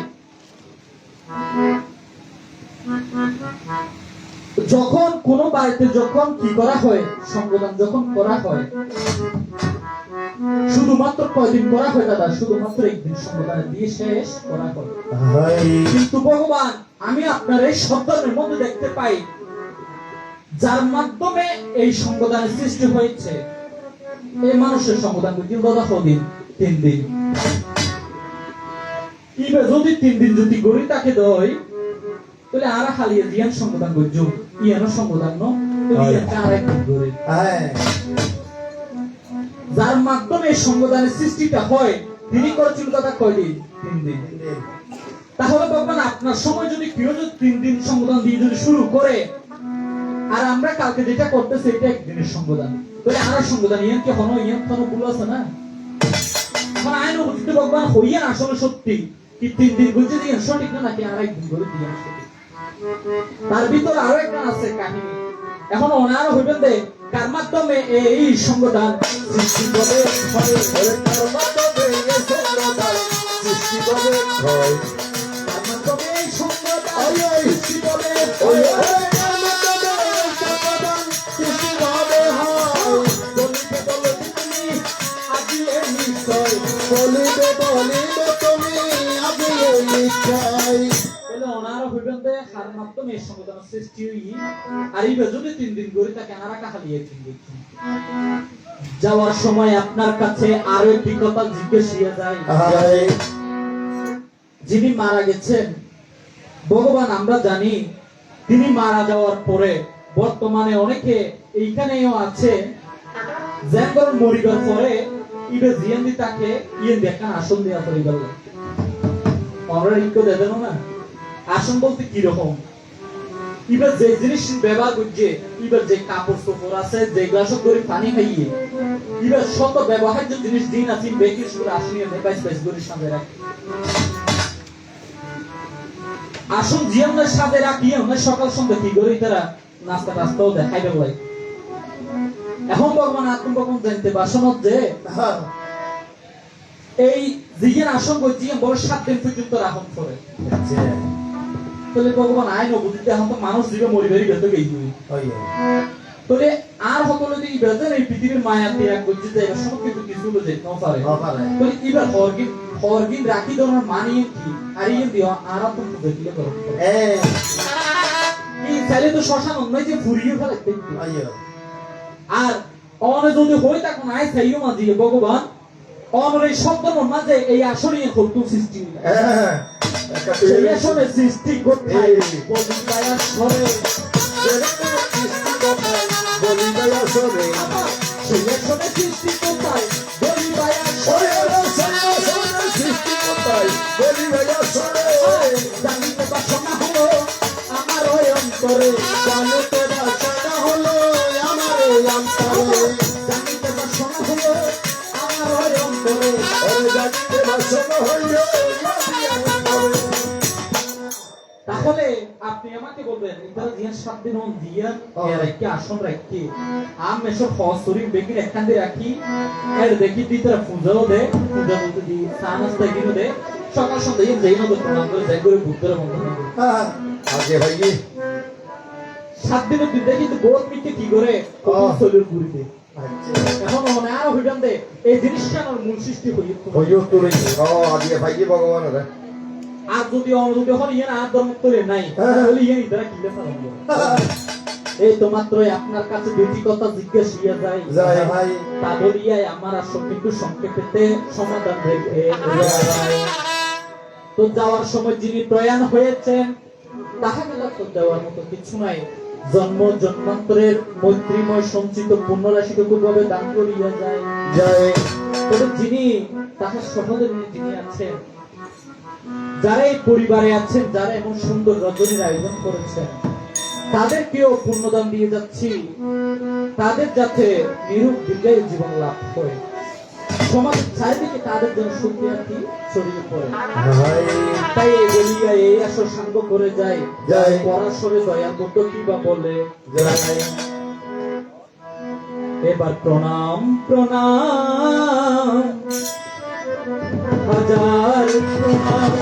যখন কোন বাড়িতে যখন কি করা হয়, সঙ্গদান যখন করা হয়, শুধুমাত্র কয়দিন করা হয় দাদা, শুধুমাত্র একদিন সঙ্গদান দিয়ে শেষ করা হয়। কিন্তু ভগবান আমি আপনার এই সন্তানের মধ্যে দেখতে পাই, যার মাধ্যমে এই সঙ্গদানের সৃষ্টি হয়েছে, এই মানুষের সঙ্গদান দিন দাদা কদিন, 3 দিন। ইবে যদি 3 দিন যদি গড়ি তাকে দেয়, তাহলে আর খালিয়ে দিয়ান সঙ্গদান করছো, ইয়ানো সঙ্গদান ন তো ইয়াকে আর একদিন গড়ি। যার মাধ্যমে এই সঙ্গদানের সৃষ্টিটা হয়, তিনি করেছিল দাদা কয়দিন, 3 দিন। তাহলে ভগবান আপনার সময় যদি কেউ যদি 3 দিন সঙ্গদান দিয়ে যদি শুরু করে, আর আমরা কালকে যেটা করতেছি এটা একদিনের সঙ্গদান, তাহলে আর সঙ্গদান ইয়ান কি হনো, ইয়ান কোনো ভুল আছে না? এখন আইন বুঝতে ভগবান হইয়ান আসলে সত্যি কি 3 দিন বলছে যে সঠিক না নাকি আর একদিন করে দিয়ে আসছে। তার ভিতরে আরো একটা আছে কাহিনী, এখন ওনারা হইবেন দে কার মাধ্যমে এই সঙ্গদান সৃষ্টি করে হয়, কার মাধ্যমে এই সঙ্গদান সৃষ্টি করে হয়, কার মাধ্যমে এই সঙ্গদান সৃষ্টি করে হয়, কার মাধ্যমে এই সঙ্গদান সৃষ্টি করে হয়। বলিবে বলে তুমি আজি এই নিশ্চয়, বলিবে তুমি আজি এই নিশ্চয়। ওনারা হইবেন দে কার মাধ্যমে এই সঙ্গদান সৃষ্টি হই, আর এই যদি 3 দিন করে তাকে আর কাহালিয়ে 3 দিন যাওয়ার সময় আপনার কাছে আরো একটি কথা জিজ্ঞেস হয়ে যায়, আয় যিনি মারা গেছেন ভগবান আমরা জানি তিনি মারা যাওয়ার পরে বর্তমানে অনেকে এইখানেও আছে যেমন মরিবার পরে ইবে জিয়ান্দি তাকে ইয়ে দেখান আসন দেয়া পড়ে গেল। আমরা ইকো দেবেন না আসন বলতে কি রকম, এবার যে জিনিস ব্যবহার করছে, এবার যে কাপড় চোপড় আছে, যে গ্লাস করে পানি খাইয়ে, এবার শত ব্যবহার্য জিনিস দিন আছে বেশি করে আসনিয়ে বাইশ বাইশ করে সামনে রাখে। আসুন জিয়ামের সাথে রাখি আমরা সকাল সন্ধ্যা কি করি তারা নাস্তা টাস্তাও দেখাই দেবো। এখন ভগবান আত্মভগবান জানতে বাসন যে এই জিয়ান আসন করছি বড় 7 দিন পর্যন্ত রাখুন করে তাহলে ভগবান আইন বুঝতে এখন তো মানুষ দিবে মরি বেরি বেঁধে গেই তাহলে আর সকলে যদি বেঁধেন এই পৃথিবীর মায়া ত্যাগ করছে যে এবার সব কিন্তু কিছু যে নপারে তাহলে এবার হরগিন রাখি ধরনের মানিয়ে কি আর ইয়ে দিও আর আপন তো দেখলে করো এই তাহলে তো শ্মশান অন্য যে ফুরিয়ে ফেলে আর অনে যদি হই তখন আই চাইও মাঝি ভগবান অনের এই শব্দের মাঝে এই আসনে হলতু সৃষ্টি সেই আসনে সৃষ্টি করতে বলিবায়া সরে বলিবায়া সরে সেই আসনে সৃষ্টি করতে বলিবায়া সরে সৃষ্টি কোথায় বলিবায়া সরে জানিতে বাসনা হলো আমার ওই অন্তরে জানিতে বাসনা হলো আমার এই অন্তরে জানিতে বাসনা হলো আমার ওই অন্তরে জানিতে বাসনা হইল তাহলে আপনি আমাকে বলবেন ইতারা জিয়া 7 দিন on দিয়া এর কি আসন রাখি আম মেশর ফসরি বেগি একখান দিয়ে রাখি এর দেখি দিতরা পূজাও দে পূজা বলতে দি সানাস দেখিনো দে সকাল সন্ধ্যা যেইনো তো প্রণাম করে যাই করে বুদ্ধের মন্দির আগে ভাই 7 দিনের দিন দেখি তো বহুত মিটে কি করে কত চলের পুরিতে এখন মনে আর হইতাম দে এই জিনিসটা আমার মূল সৃষ্টি হইও তুই আগে ভাই ভগবান রে আর যদি অনুরোধ হয় ইয়া আর ধর্ম করে নাই তাহলে ইয়া ইদারা কিলে ফেলাবো এই তো মাত্রই আপনার কাছে দুটি কথা জিজ্ঞেস হইয়া যায় যায় ভাই তা বলিয়াই আমার আসল কিন্তু সংক্ষেপেতে সমাধান রেখে তো যাওয়ার সময় যিনি প্রয়াণ হয়েছেন তাহাকে তো দেওয়ার মতো কিছু নাই জন্ম জন্মান্তরের মৈত্রীময় সঞ্চিত পুণ্যরাশিটুকু ভাবে দান করিয়া যায় যায় তবে যিনি তাহার সহোদরী যিনি আছেন যারা এই পরিবারে আছেন যারা এমন সুন্দর রজনীর আয়োজন করেছেন তাদেরকেও পুণ্যদান দিয়ে যাচ্ছি তাদের যাতে নিরূপ দীর্ঘায়ু জীবন লাভ করে সমাজের চারিদিকে তাদের জন্য সুক্রিয়াটি ছড়িয়ে পড়ে তাই এই বলিয়া এই আসর সাঙ্গ করে যায় পরাশরে দয়ার মতো কি বা বলে এবার প্রণাম প্রণাম হাজার প্রণাম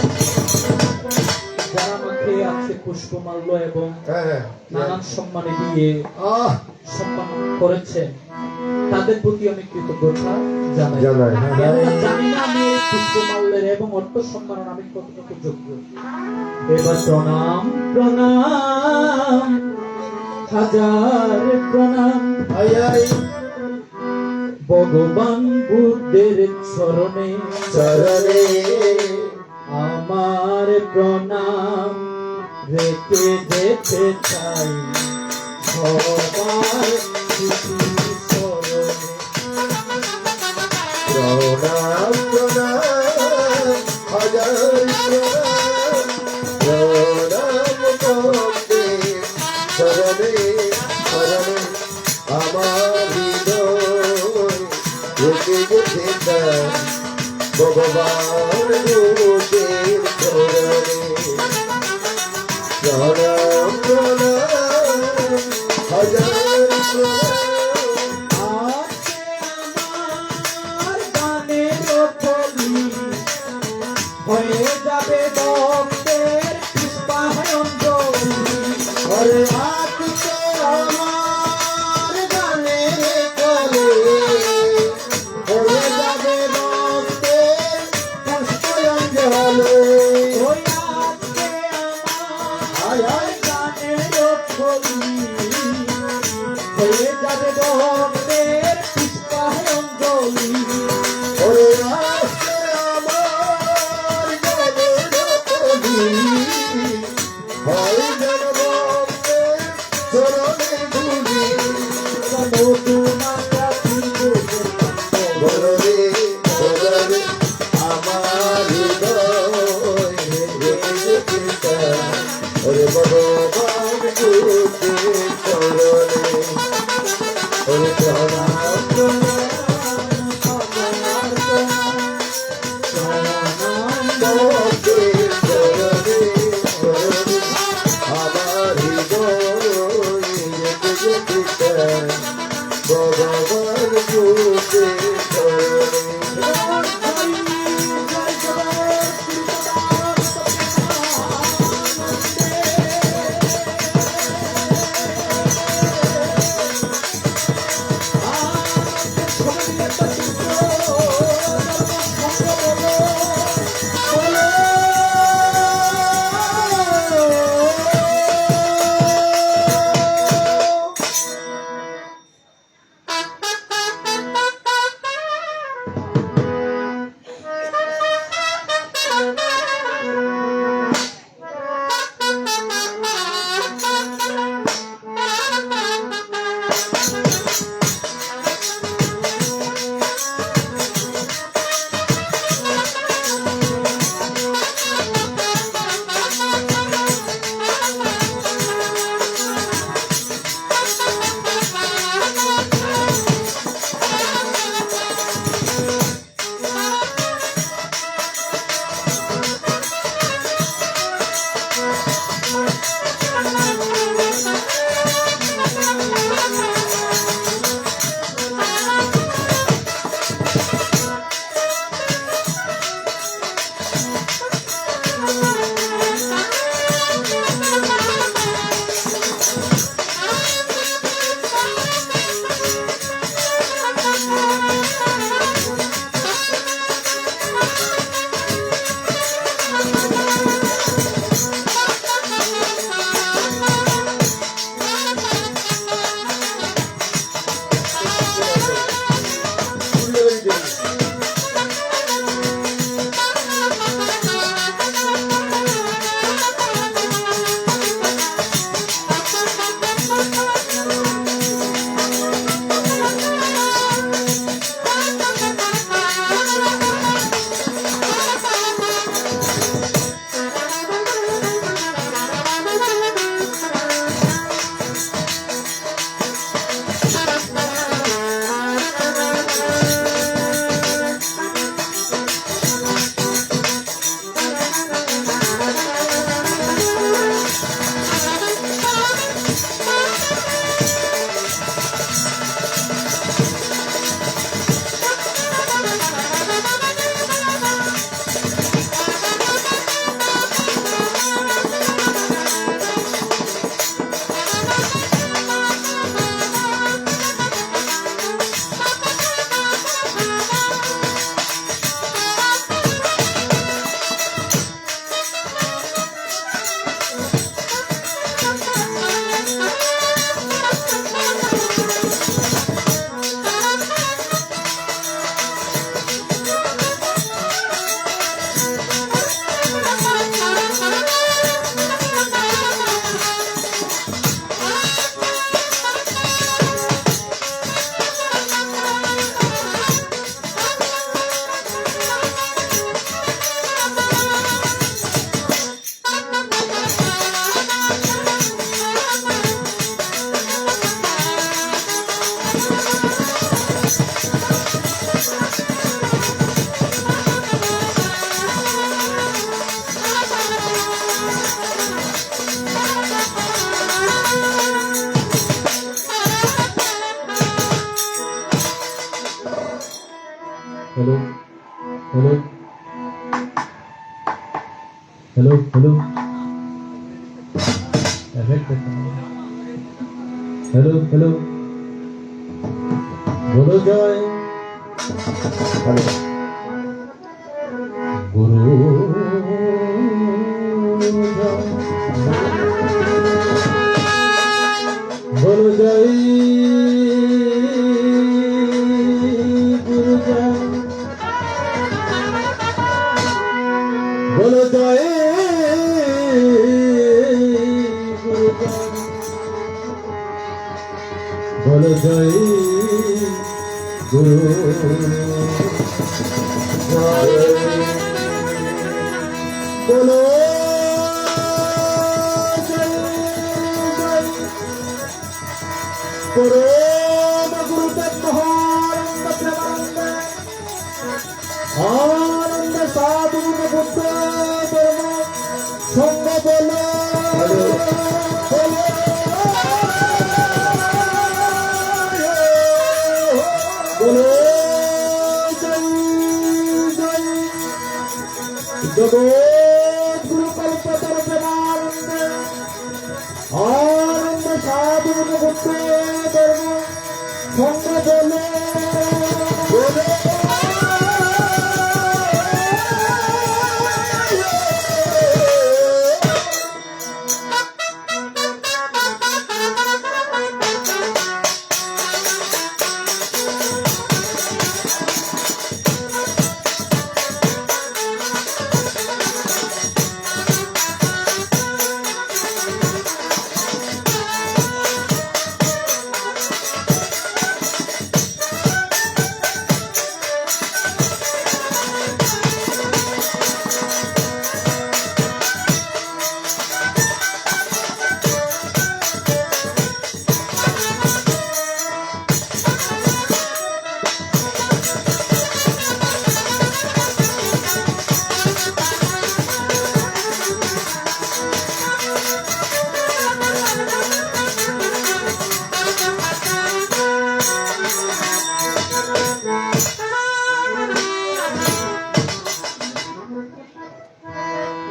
যারা আমাকে আজকে পুষ্পমাল্য এবং নানান সম্মানে দিয়ে সম্মান করেছেন তাদের প্রতি আমি কৃতজ্ঞতা জানাই জানি না আমি পুষ্পমাল্যের এবং অর্থ সম্মান আমি কতটুকু যোগ্য এবার প্রণাম প্রণাম হাজার প্রণাম ভগবান বুদ্ধের চরণে চরণে আমার প্রণাম রেখে যেতে চাই সবার চরণে প্রণাম প্রণাম হাজার প্রণাম করতে চরণে চরণে আমার হৃদয় রেখে যেতে চাই ভগবান বুদ্ধের চরণে প্রণাম প্রণাম হাজার প্রণাম হয়ে যাবে ভক্তের পুষ্পাঞ্জলি হরে আজকে আমার গানের কলে হয়ে যাবে ভক্তের পুষ্পাঞ্জলি ওই আজকে আমার গানের খলি হয়ে hello hello hello hello hello hello बोलो जय गुरु बोलो जय गुरु जय बोलो जय गुरु जय बोलो जय गुरु बोलो परम गुरु तत्महानंद प्रेमानंद आनंद साधु बुद्ध परम संग बोलो बोलो जगत गुरु कल्पतर प्रेमानंद आनंद साधु बुद्ध धर्म संग बोलो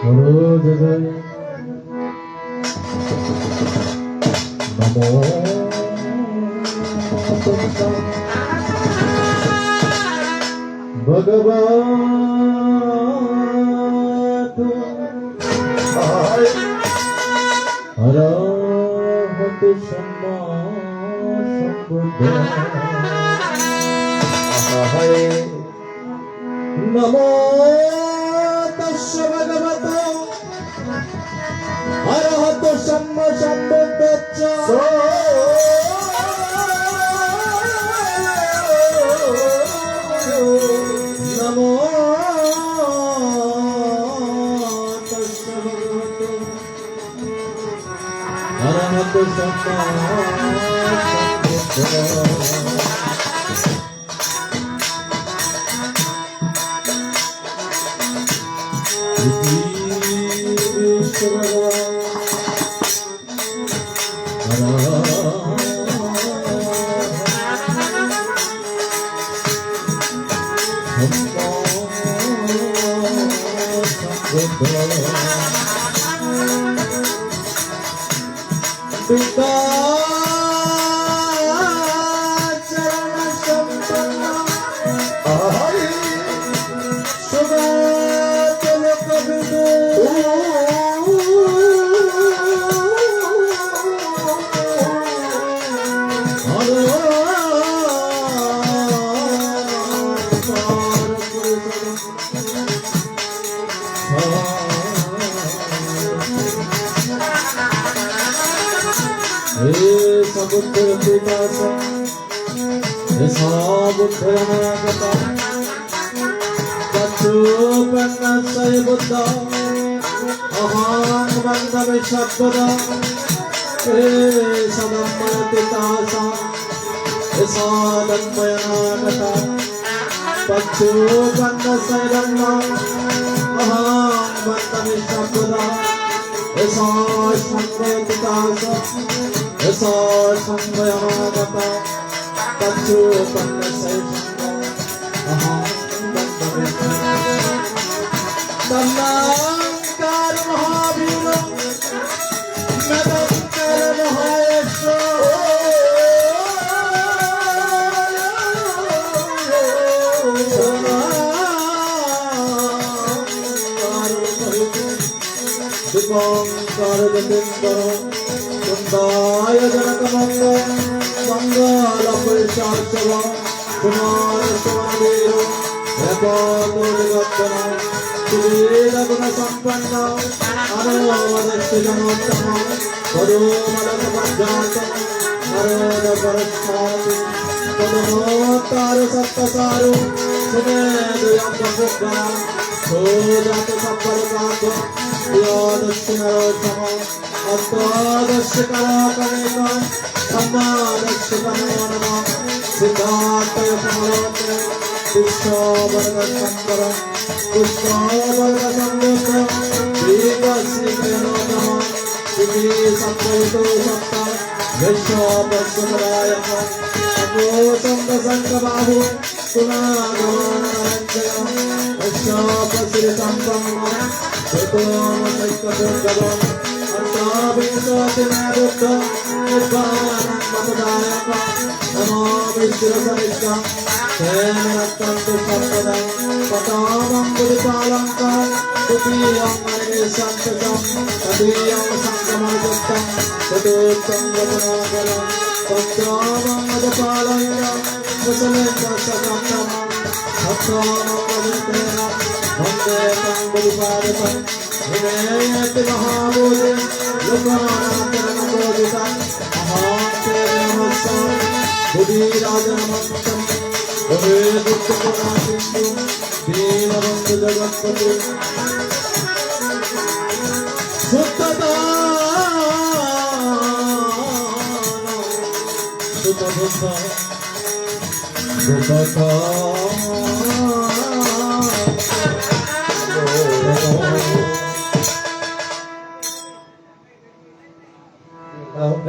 রোজ জয় নমো তস্যাৎ ভগবতো অরহতো সম্মা সম্বুদ্ধঃ নমো তস্য ভগবতো অরহতো সম্মা সম্বুদ্ধশ্চ নমো তস্য ভগবতো অরহতো সম্মা সম্বুদ্ধঃ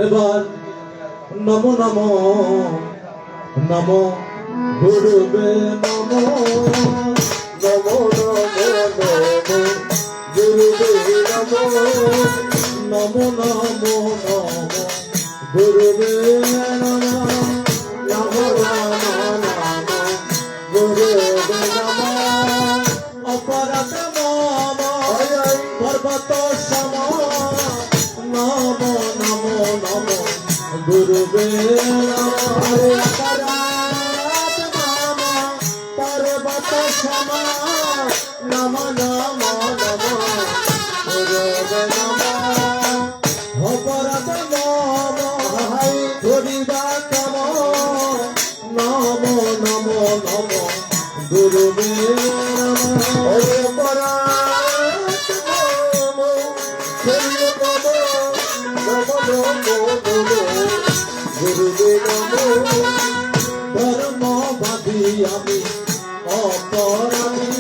এবার নমো নমো নমো গুরুবে নমো নমো নমো নমো গুরুদেব সমা নম নম নম গুরুবে নম অপরাধ নম হাই করিবা কাম নম নম নম গুরুবে নম অপরাধ নম করিবা কাম নম নম নম গুরুবে নম ধর্ম ভাবি আমি অপরাধী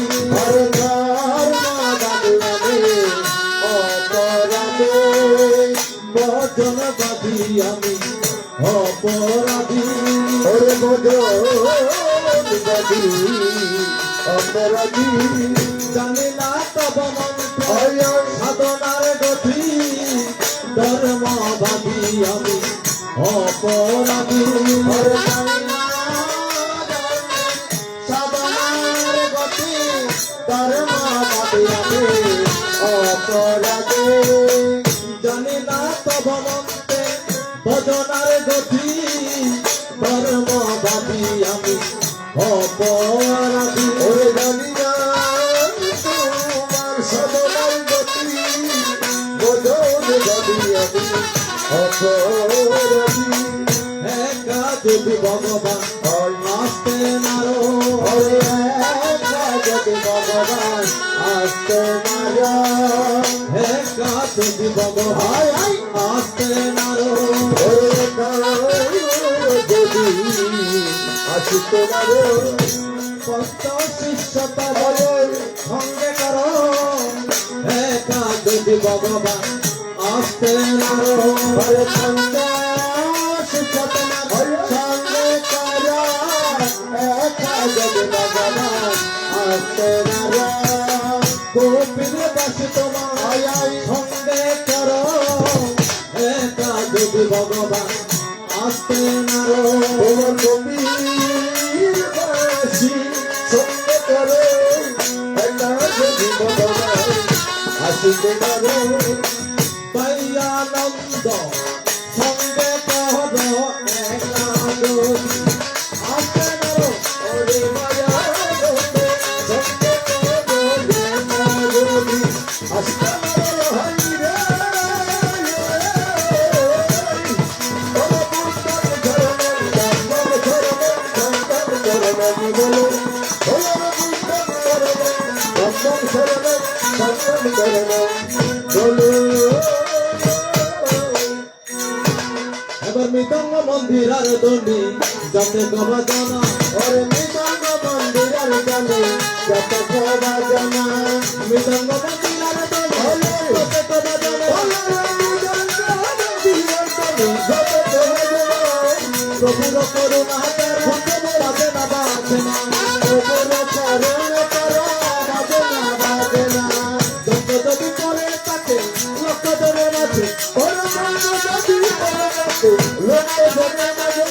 অপরাধী বচন বাধি আমি অপরাধী বাধি অপরাধী জানি না তব মন্ত্র সাধনার গতি ধর্ম বাধি আমি অপরাধী সাধনার গতি ধর্ম বাধি আমি অপরাধী জানি না তব মন্ত্রে ভজনার গতি ধর্ম বাধি আমি অপরাধী ওরে জানি না তোমার সাধনার গতি ভজন বাধি আমি অপরাধী একা যদি ভগবান আসতে নারো ওরে একা যদি ভগবান আসতে নারো একা যদি ভগবান আসতে নারো ওরে একা যদি আসতে নারো কষ্ট শিষ্যতা বলে সঙ্গে করো একা যদি ভগবান আসতে নারো ওরে সঙ্গে শিষ্যতা সঙ্গে করো একা যদি ভগবান আসতে নারো গোপীর বাসী তোমার সঙ্গে করো একা যদি ভগবান আসতে নারো তোমার গোপীর বাসী সঙ্গে করো একা যদি ভগবান আসতে নারো দয়ানন্দ সঙ্গে করো একা যদি আসতে নারো ওরে দয়ানন্দ সঙ্গে করো একা যদি আসতে নারো হাই রে এবার মৃদঙ্গ মন্দির আর দণ্ডি যাতে কবা জানা ওরে মৃদঙ্গ মন্দির আর দণ্ডি যাতে কবা জানা মৃদঙ্গ মন্দির আর দণ্ডি যাতে কবা জানা প্রভুর করুণা বাজে না বাজে না প্রভুর করুণা করো বাজে না বাজে না যত যদি পরে থাকে লোক ধরে বাজে ওরা যদি পরে থাকে লোক ধরে বাজে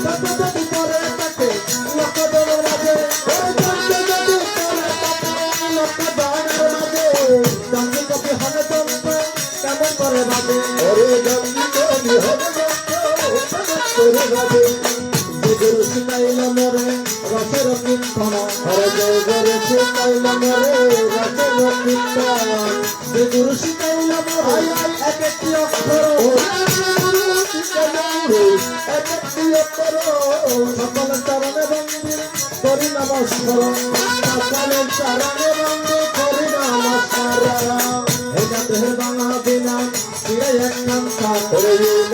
যত যদি পরে থাকে লোক ধরে বাজে ওরা যদি পরে থাকে লোক ধরে বাজে জানি কবি হবে যন্ত্র কেমন করে বাজে ওরে জানি কবি হবে করে বাজে গুরু শিখাইল মরে রসের কীর্তন হরে জয় গুরু শিখাইল মরে রসের কীর্তন যে গুরু শিখাইল মরে এক একটি অক্ষর এক একটি অক্ষর সকল চরণে বন্দি করি নমস্কার সকল চরণে বন্দি করি নমস্কার এটা দেহের বাংলা বিনা শিরে এক কান্তা করে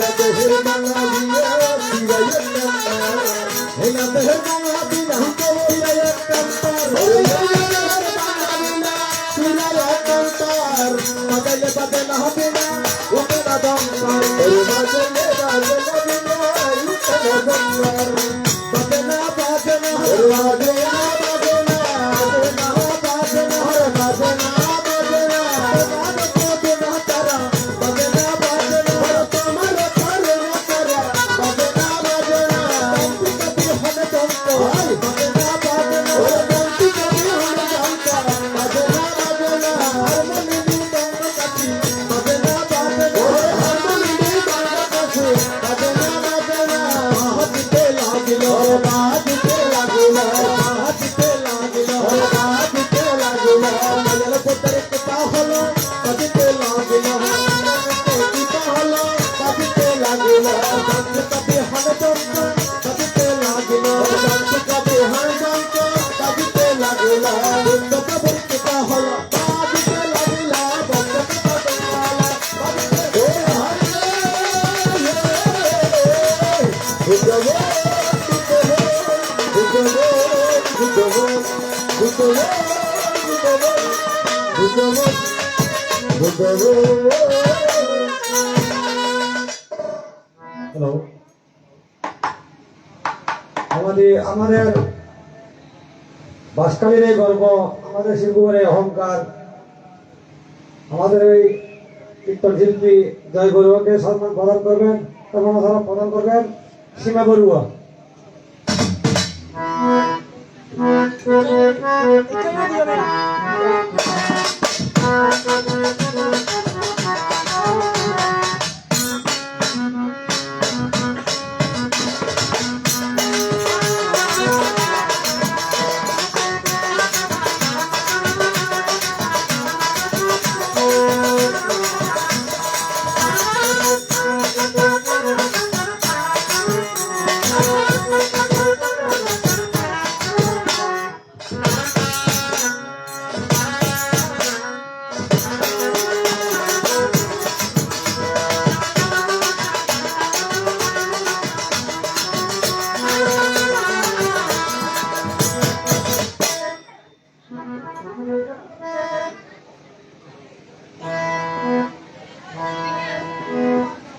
দেহের বাংলা বিনা শিরে এক কান্তা এটা দেহের বাংলা বিনা শিরে এক কান্তা দেহের বাংলা বিনা শিরে এক কান্তা বাজাইলে বাজে না হবে না ওকে না দমকার বাজাইলে বাজে না বিনা ওকে না দমকার বাজে না বাজে না বাজে না বাজে না বাজে না বাজে না Bye. হ্যালো, আমাদের বাসকালীর এই গর্ব, আমাদের শিল্পের এই অহংকার, আমাদের এই কীর্তন শিল্পী জয় বড়ুয়াকে সম্মান প্রদান করবেন, প্রদান করবেন সীমা বড়ুয়া।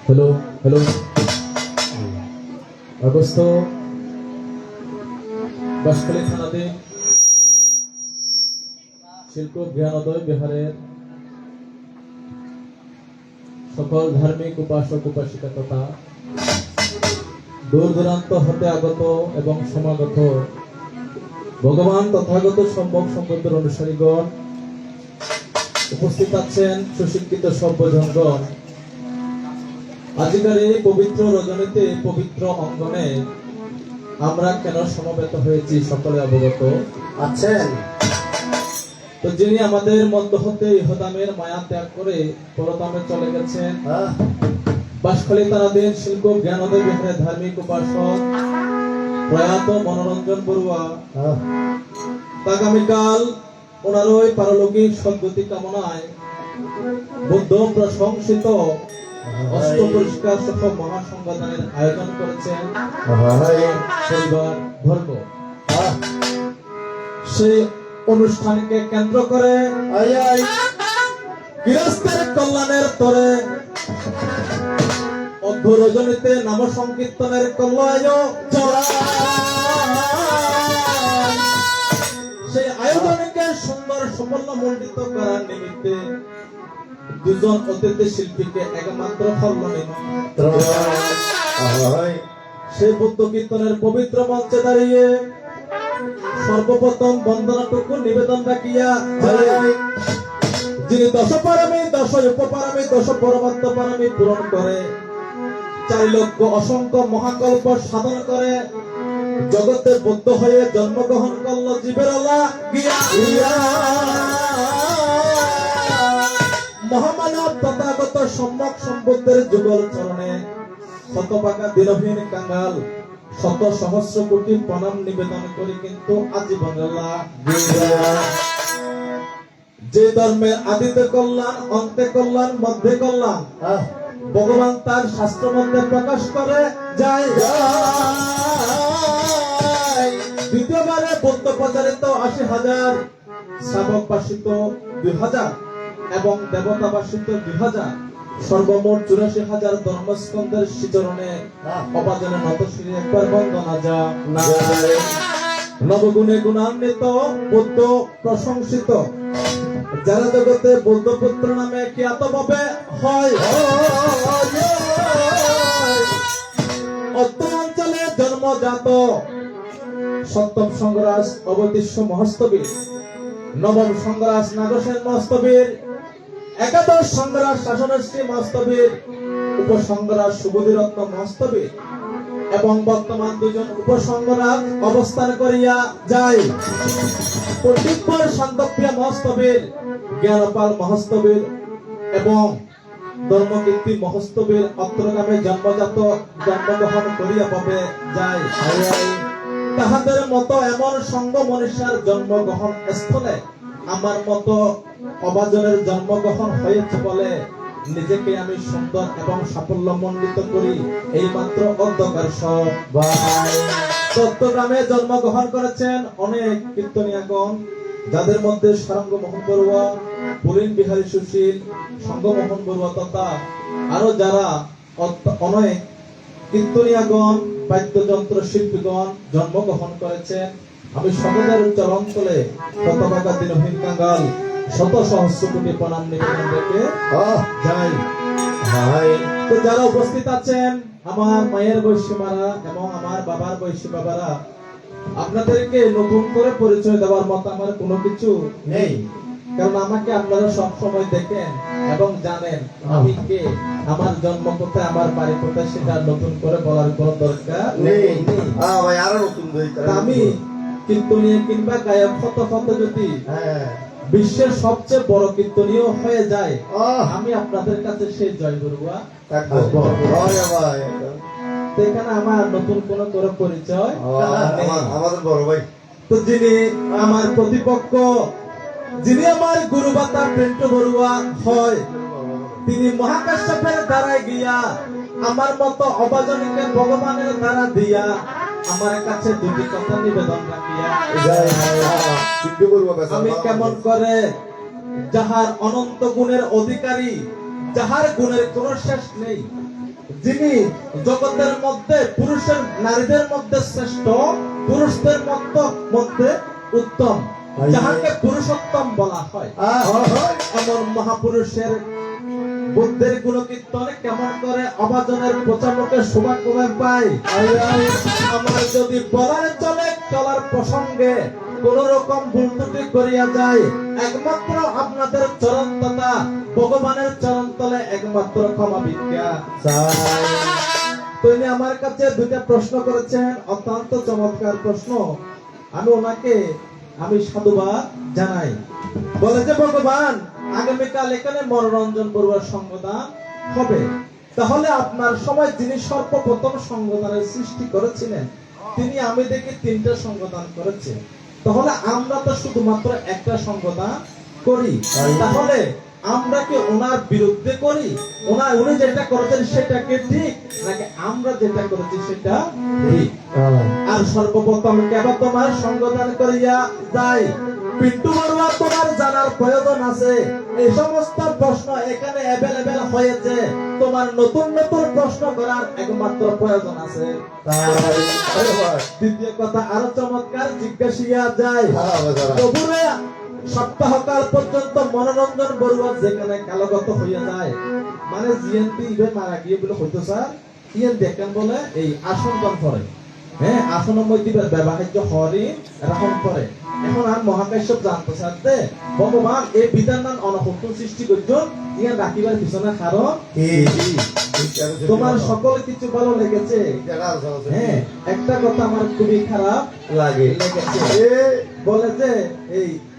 হ্যালো হ্যালো অগস্ত বাসখালী থানাতে শিল্প জ্ঞানোদয় বিহারের সকল ধার্মিক উপাসক উপাসিকা তথা দূর দূরান্ত হতে আগত এবং সমাগত ভগবান তথাগত সম্ভব সম্পদের অনুসারীগণ, উপস্থিত আছেন সুশিক্ষিত সভ্যজনগণ। আজকের এই পবিত্র রজনীতে পবিত্র অঙ্গনে আমরা কেন সমবেত হয়েছি সকলে অবগত আছেন। তো যিনি আমাদের মধ্য হতে ইহদামের মায়া ত্যাগ করে পরধামে চলে গেছেন, বাসখালী থানাধীন শিল্প জ্ঞানোদয় বিহারের ধার্মিক উপাসক প্রয়াত মনোরঞ্জন বড়ুয়া, আগামীকাল ওনার ওই পারলৌকিক সদ্গতি কামনায় বুদ্ধ প্রশংসিত অষ্ট পরিষ্কার সহ মহাসংবাদনের আয়োজন করেছেন পরিবার বর্গ। সেই অনুষ্ঠানকে কেন্দ্র করে গৃহস্থের কল্যাণের তরে অর্ধ রজনীতে নাম সংকীর্তনের কল্যাণ সেই আয়োজনকে সুন্দর সাফল্য মণ্ডিত করার নিমিত্তে দুজন অতিথি শিল্পীকে একমাত্র সেই বুদ্ধ কীর্তনের পবিত্র মঞ্চে দাঁড়িয়ে সর্বপ্রথম বন্দনাটুকু নিবেদন রাখিয়া যিনি দশ পারমী, দশ উপপারমী, দশ পরমাত্ম পারমী পূরণ করে 4 লক্ষ অসংখ্য মহাকল্প সাধন করে জগতে বদ্ধ হয়ে জন্মগ্রহণ করল জীবের আলা গিয়া মহামানব তথাগত সম্যক সম্বুদ্ধের যুগল চরণে শতপাকা দিনহীন কাঙ্গাল শত সহস্র কোটি প্রণাম নিবেদন করি, কিন্তু আজীবন যে ধর্মের আদিতে কল্যাণ, অন্তে কল্যাণ, মধ্যে কল্যাণ ভগবান তার শাস্ত্র মধ্যে প্রকাশ করে যায়। দ্বিতীয়বারে বৌদ্ধ প্রচারিত 80,000, শ্রাবক বাসিত 2,000 এবং দেবতা বাসিত 2,000, সর্বমোট 84,000 ধর্মস্কন্ধের শ্রীচরণে অবাজনে নতশিরে একবার বন্দনা যা নবগুণে গুণান্বিত বৌদ্ধ প্রশংসিত, যারা জগতে বৌদ্ধ পুত্র নামে খ্যাত ভাবে হয়। অত্র অঞ্চলে জন্মজাত সপ্তম সংগ্রাস অবতীর্ষ মহস্তবীর, নবম সংগ্রাস নাগসেন মহস্তবীর, একাদশ সংগ্রাস শাসনশ্রী মহস্তবীর, উপসংগ্রাস সুবুধিরত্ন মহস্তবীর এবং বর্তমান 2জন উপসংগ্রাস অবস্থান করিয়া যায়। পণ্ডিতপুর শান্তপ্রিয়া মহস্তবীর, জ্ঞানপাল মহস্তবীর এবং ধর্মকীর্তি মহস্তবীর অত্রগামে জন্মজাত জন্মগ্রহণ করিয়া পাবে যায়। তাহাদের মতো এমন সঙ্গ মনীষার জন্মগ্রহণ স্থলে আমার মতো অবাজনের জন্মগ্রহণ হয়েছে বলে নিজেকে আমি সুন্দর এবং সাফল্য মণ্ডিত করি এই মাত্র অন্ধকার সবাই। চট্টগ্রামে জন্মগ্রহণ করেছেন অনেক কীর্তনিয়াগণ, যাদের মধ্যে সারঙ্গ মোহন বড়ুয়া, পুরিন বিহারী সুশীল, সঙ্গমোহন বড়ুয়া তথা আরো যারা অনেক কীর্তনিয়াগণ, বাদ্যযন্ত্র শিল্পীগণ জন্মগ্রহণ করেছেন, আমি সকলের চরণ তলে শতভাগা দিনহীন কাঙ্গাল শত সহস্র কোটি প্রণাম নিবেদন রেখে যাই। তো যারা উপস্থিত আছেন, আমার মায়ের বয়সী মারা এবং আমার বাবার বয়সী বাবারা, আপনাদেরকে নতুন করে পরিচয় দেওয়ার মতো আমার কোনো কিছু নেই, কারণ আমাকে আপনারা সব সময় দেখেন এবং জানেন আমি কে, আমার জন্ম কোথায়, আমার বাড়ি কোথায়, সেটা নতুন করে বলার কোনো দরকার নেই। আমি কীর্তনীয় কিংবা গায়ক হতে যদি বিশ্বের সবচেয়ে বড় কীর্তনীয় হয়ে যায়, আমি আপনাদের কাছে সেই জয় বড়ুয়া। এখানে আমার নতুন কোন করে পরিচয় আমাদের বড় ভাই। তো যিনি আমার প্রতিপক্ষ, যিনি আমার গুরুবাতা পিন্টু বড়ুয়া হয়, তিনি মহাকাশ্যপের দ্বারায় গিয়া আমার মতো অবাজনীকে ভগবানের দ্বারা দিয়া আমার কাছে দুটি কথা নিবেদন রাখিয়া, আমি কেমন করে যাহার অনন্ত গুণের অধিকারী, যাহার গুণের কোন শেষ নেই, যিনি জগতের মধ্যে পুরুষের নারীদের মধ্যে শ্রেষ্ঠ, পুরুষদের মধ্যে উত্তম, যাহাকে পুরুষোত্তম বলা হয়, এমন মহাপুরুষের বুদ্ধের গুণ কীর্তনে কেমন করে অবাজনের প্রচারকের শোভা কমে পায়। আমার যদি বলার চলে চলার প্রসঙ্গে কোন রকম ভুল ত্রুটি করিয়া যায়, একমাত্র আপনাদের চরণ তথা ভগবানের চরণ তলে একমাত্র ক্ষমা ভিক্ষা চাই। তিনি আমার কাছে দুইটা প্রশ্ন করেছেন, অত্যন্ত চমৎকার প্রশ্ন। আমি ওনাকে সাধুবাদ জানাই। বলে যে ভগবান আগামীকাল এখানে মনোরঞ্জন বড়ুয়ার সঙ্গদান হবে, তাহলে আপনার সময় যিনি সর্বপ্রথম সঙ্গদানের সৃষ্টি করেছিলেন, তিনি আমি দেখি 3টা সঙ্গদান করেছেন, তাহলে আমরা তো শুধুমাত্র একটা সঙ্গদান করি, তাহলে আমরা কি ওনার বিরুদ্ধে করি? উনি যেটা করেছেন সেটাকে ঠিক, নাকি আমরা যেটা করেছি সেটা ঠিক? আর সর্বপ্রথম কেবল তোমার সঙ্গদান করিয়া যাই, পিন্টু বড়ুয়া তোমার জানার প্রয়োজন আছে, এই সমস্ত প্রশ্ন এখানে অ্যাভেলেবেল হয়েছে, তোমার নতুন নতুন প্রশ্ন করার একমাত্র প্রয়োজন আছে। দ্বিতীয় কথা আরো চমৎকার জিজ্ঞাসিয়া যায়, প্রভুরে সপ্তাহকাল পর্যন্ত মনোরঞ্জন বড়ুয়া যেখানে কালগত হইয়া যায়, মানে জিএনপি ইভে মারা গিয়ে বলে হইতো স্যার, ইয়েন দেখেন বলে এই আসন করে, হ্যাঁ আসন মধ্যে ব্যবহার্য হরি রাহন করে। এখন আর মহাকাশ্যপ জানতে চাচ্ছে ভগবান এই বিধান অনহত্তর সৃষ্টি করছেন, ইয়া রাখিবার পিছনে কারণ তোমার সকল কিছু ভালো লেগেছে। হ্যাঁ একটা কথা আমার খুবই খারাপ লেগেছে, বলে যে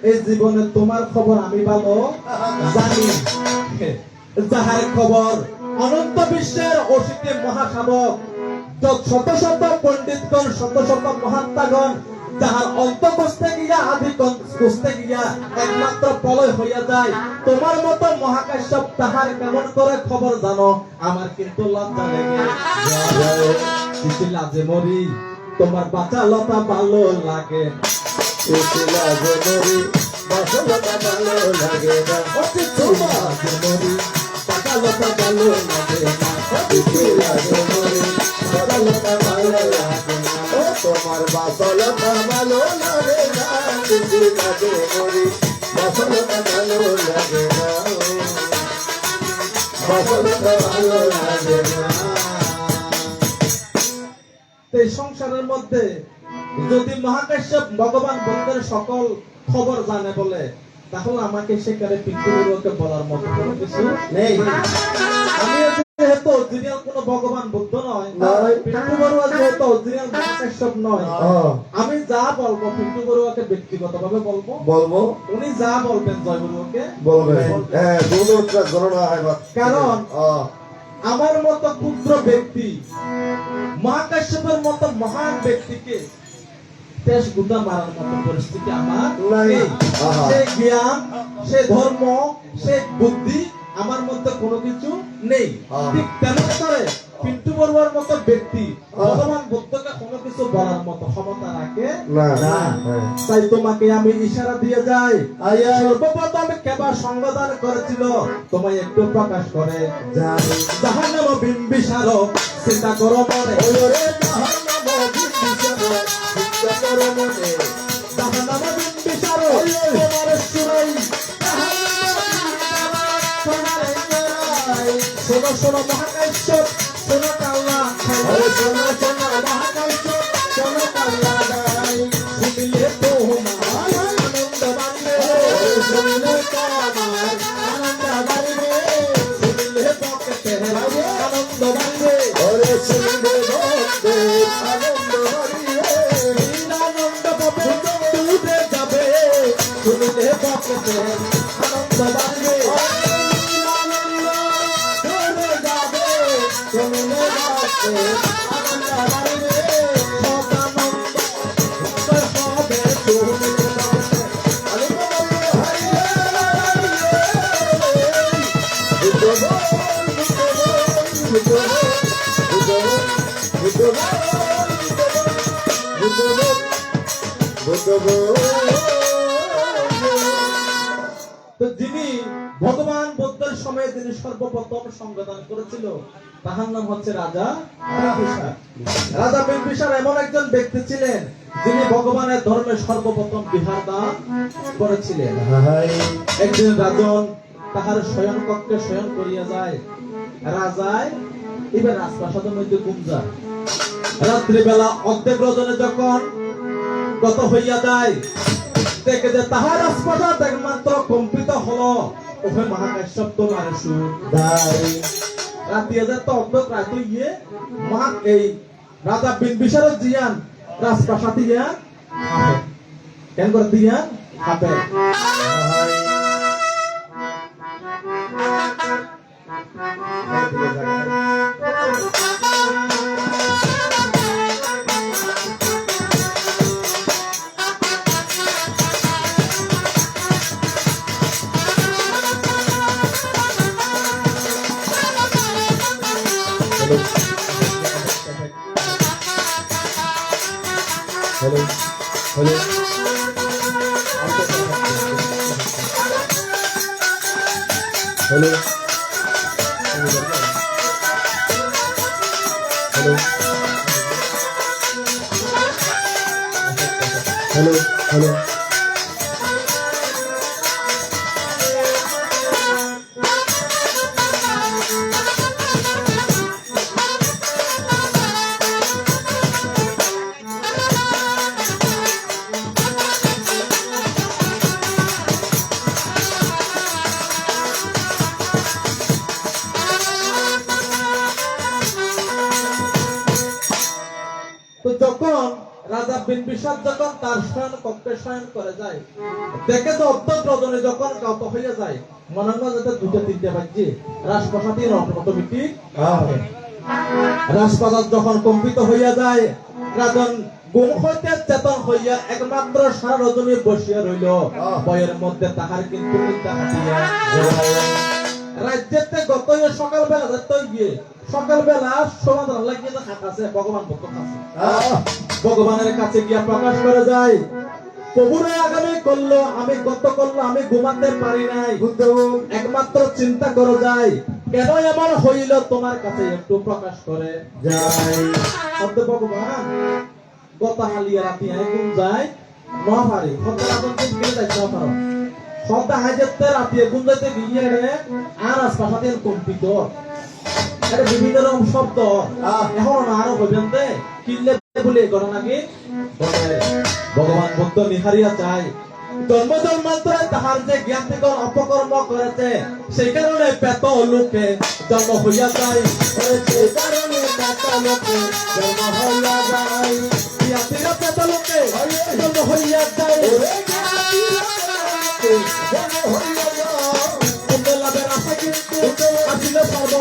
এই জীবনে তোমার খবর আমি ভালো জানি, যাহার খবর অনন্ত বিশ্বের অসিতে মহাসাবক, শত শত পণ্ডিতগণ, শত শত মহাত্মাগণ, যাহার অন্ত কষ্টে গিয়া আদি কষ্টে গিয়া একমাত্র প্রলয় হইয়া যায়, তোমার মতো মহাকাশ্যপ তাহার কেমন করে খবর জানো? আমার কিন্তু লজ্জা লেগে লাজে মরি, তোমার বাঁচা লতা ভালো লাগে, বাঁচা লতা ভালো লাগে না, তোমার বাসলতা ভালো লাগে না, বাসলতা ভালো লাগে না, বাসলতা ভালো লাগে না। এই সংসারের মধ্যে যদি মহাকাশ্যপ ভগবান ভক্তের সকল খবর জানে বলে, তাহলে আমাকে সেখানে পিন্টু বড়ুয়াকে বলার মতো কোনো কিছু নেই। আমি যেহেতু অরিজিনাল কোন ভগবান বুদ্ধ নয়, পিন্টু বড়ুয়া যেহেতু অরিজিনাল মহাকাশ্যপ নয়, আমি যা বলবো পিন্টু বড়ুয়াকে ব্যক্তিগতভাবে বলবো, উনি যা বলবেন জয় বড়ুয়াকে বলবেন। কারণ আমার মতো ক্ষুদ্র ব্যক্তি মহাকাশ্যপের মতো মহান ব্যক্তিকে তেজ গুদা মারার মতো পরিস্থিতি আমার নেই। সে জ্ঞান, সে ধর্ম, সে বুদ্ধি আমার মধ্যে কোনো কিছু নেই। ঠিক তেমন করে পিন্টু বড়ুয়ার মতো ব্যক্তি ভগবান বুদ্ধকে কোনো কিছু বলার মতো ক্ষমতা রাখে না না। তাই তোমাকে আমি ইশারা দিয়ে যাই। সর্বপ্রথম কেবা সংবাদ করেছিল তোমায় একটু প্রকাশ করে জাহান্নাম বিম্বিসার চিন্তা করো মনে জাহান্নাম বিম্বিসার তোমার সুরাই শোনো শোনো মহাকাশ্য শোনো কাল্লা শোনো শোনো মহাকাশ্য শোনো কাল্লা শুনিলে তোমার আনন্দ বাড়বে শুনিলে তোমার আনন্দ বাড়বে শুনিলে পকেটে আনন্দ বাড়বে ওরে শুনবে ভক্তে আনন্দ বাড়িবে আনন্দ পাবে দূরে যাবে শুনিলে পকেটে আনন্দ বাড়বে তো যিনি ভগবান বুদ্ধের সময়ে তিনি সর্বপ্রথম সংবিধান করেছিল তাহার নাম হচ্ছে রাজা বিম্বিসার। রাজা বিম্বিসার এমন একজন ব্যক্তি ছিলেন যিনি ভগবানের ধর্মে সর্বপ্রথম বিহার দান করেছিলেন। একদিন রাজন তাহার শয়ন কক্ষে শয়ন করিয়া যায়। রাজায় এবার রাজপ্রাসাদের মধ্যে ঘুম যায়। রাত্রিবেলা অর্ধেক রজনে যখন গত হইয়া যায় দেখে যে তাহার রাজপ্রাসাদ একমাত্র কম্পিত হলো ওহে মহাকাশ্যপ তোমার সুর রাতি হাজার তো অর্ধেক রাত গিয়ে মহা এই রাজা বিম্বিসারের জিয়ান রাজপ্রাসাদ দিয়া হাঁপে কেন করে দিয়া হাঁপে Hello. Hello. Hello. Hello. Hello. Hello. তো যখন রাজা বিম্বিসার যখন তার শয়ন কক্ষে শয়ন করে যায় দেখে তো অর্ধেক রজনে যখন কাউত হইয়া যায় মনে হয় যাতে দুটো তিনটে বাজছে রাজপ্রাসাদের অটোমেটিক রাজপ্রাসাদ যখন কম্পিত হইয়া যায় রাজন ঘুম হইতে চেতন হইয়া একমাত্র সারা রজনী বসিয়া রইল বইয়ের মধ্যে তাহার কিন্তু চিন্তা হাঁটিয়া রাজ্যেতে গত সকালবেলা যেতে গিয়ে সকালবেলা সমাধান লাগিয়ে যে খাট আছে ভগবান ভক্ত আছে ভগবানের কাছে গিয়া প্রকাশ করে যায় প্রভুরে আগামী করলো আমি গত করলো আমি ঘুমাতে পারি নাই একমাত্র চিন্তা করো যায় কেন আমার হইল তোমার কাছে একটু প্রকাশ করে যাই ভগবান গত হালিয়া রাতি ঘুম যায় ন পারি সন্ধ্যা রাত গেলে যাইতে পারো সন্ধ্যা হাইতে রাতি ঘুম যাইতে গিয়ে আর আশপাশে কম্পিত বিভিন্ন রকম শব্দ এখন আরো পর্যন্ত কিনলে বলে ঘটনা কি ভগবান বুদ্ধ নিহারিয়া চাই জন্ম জন্মান্তরে তাহার যে জ্ঞান থেকে অপকর্ম করেছে সেই কারণে পেত লোকে জন্ম হইয়া যায় সেই কারণে পেত লোকে জন্ম হইয়া যায় জ্ঞাতিরা পেত লোকে জন্ম হইয়া যায় জন্ম হইয়া যায় লাভের আশা কিন্তু আসিল সর্ব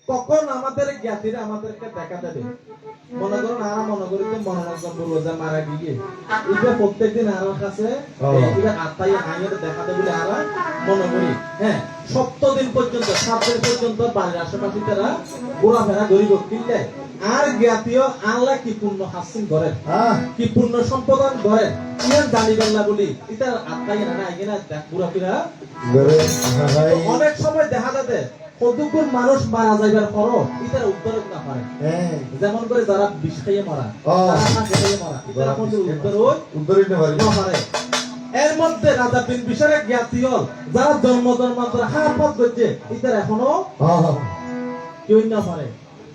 কখন আমাদের জ্ঞাতিরা আমাদেরকে দেখা দেবে মনে করুন আর মনে নগরীতে মনোরঞ্জন বলবো যে মারা গিয়ে এটা প্রত্যেকদিন আর কাছে এটা আত্মাই আইনের দেখাতে বলে আর মনে করি হ্যাঁ 7 দিন পর্যন্ত 7 দিন পর্যন্ত বাড়ির আশেপাশে তারা ঘোরাফেরা করিব কিনলে আর জ্ঞাতীয় আল্লাহ কি পূর্ণ হাসিন করে কি পূর্ণ সম্পাদন করে ইয়ার জানিবেন না বলি এটা আত্মাই না আইগিনা ঘোরাফেরা অনেক সময় দেখা যাবে কতক্ষণ মানুষ মারা যাইবার পরও এটার উত্তর না পারে যেমন করে যারা বিষ খাইয়ে মারা তারা না খেয়ে মারা এটার কোনো উত্তরই না পারে এর মধ্যে রাজা বিন বিশারের জ্ঞাতীয় যারা জন্মান্তর হারপাত করছে এটার এখনো কেউ না পারে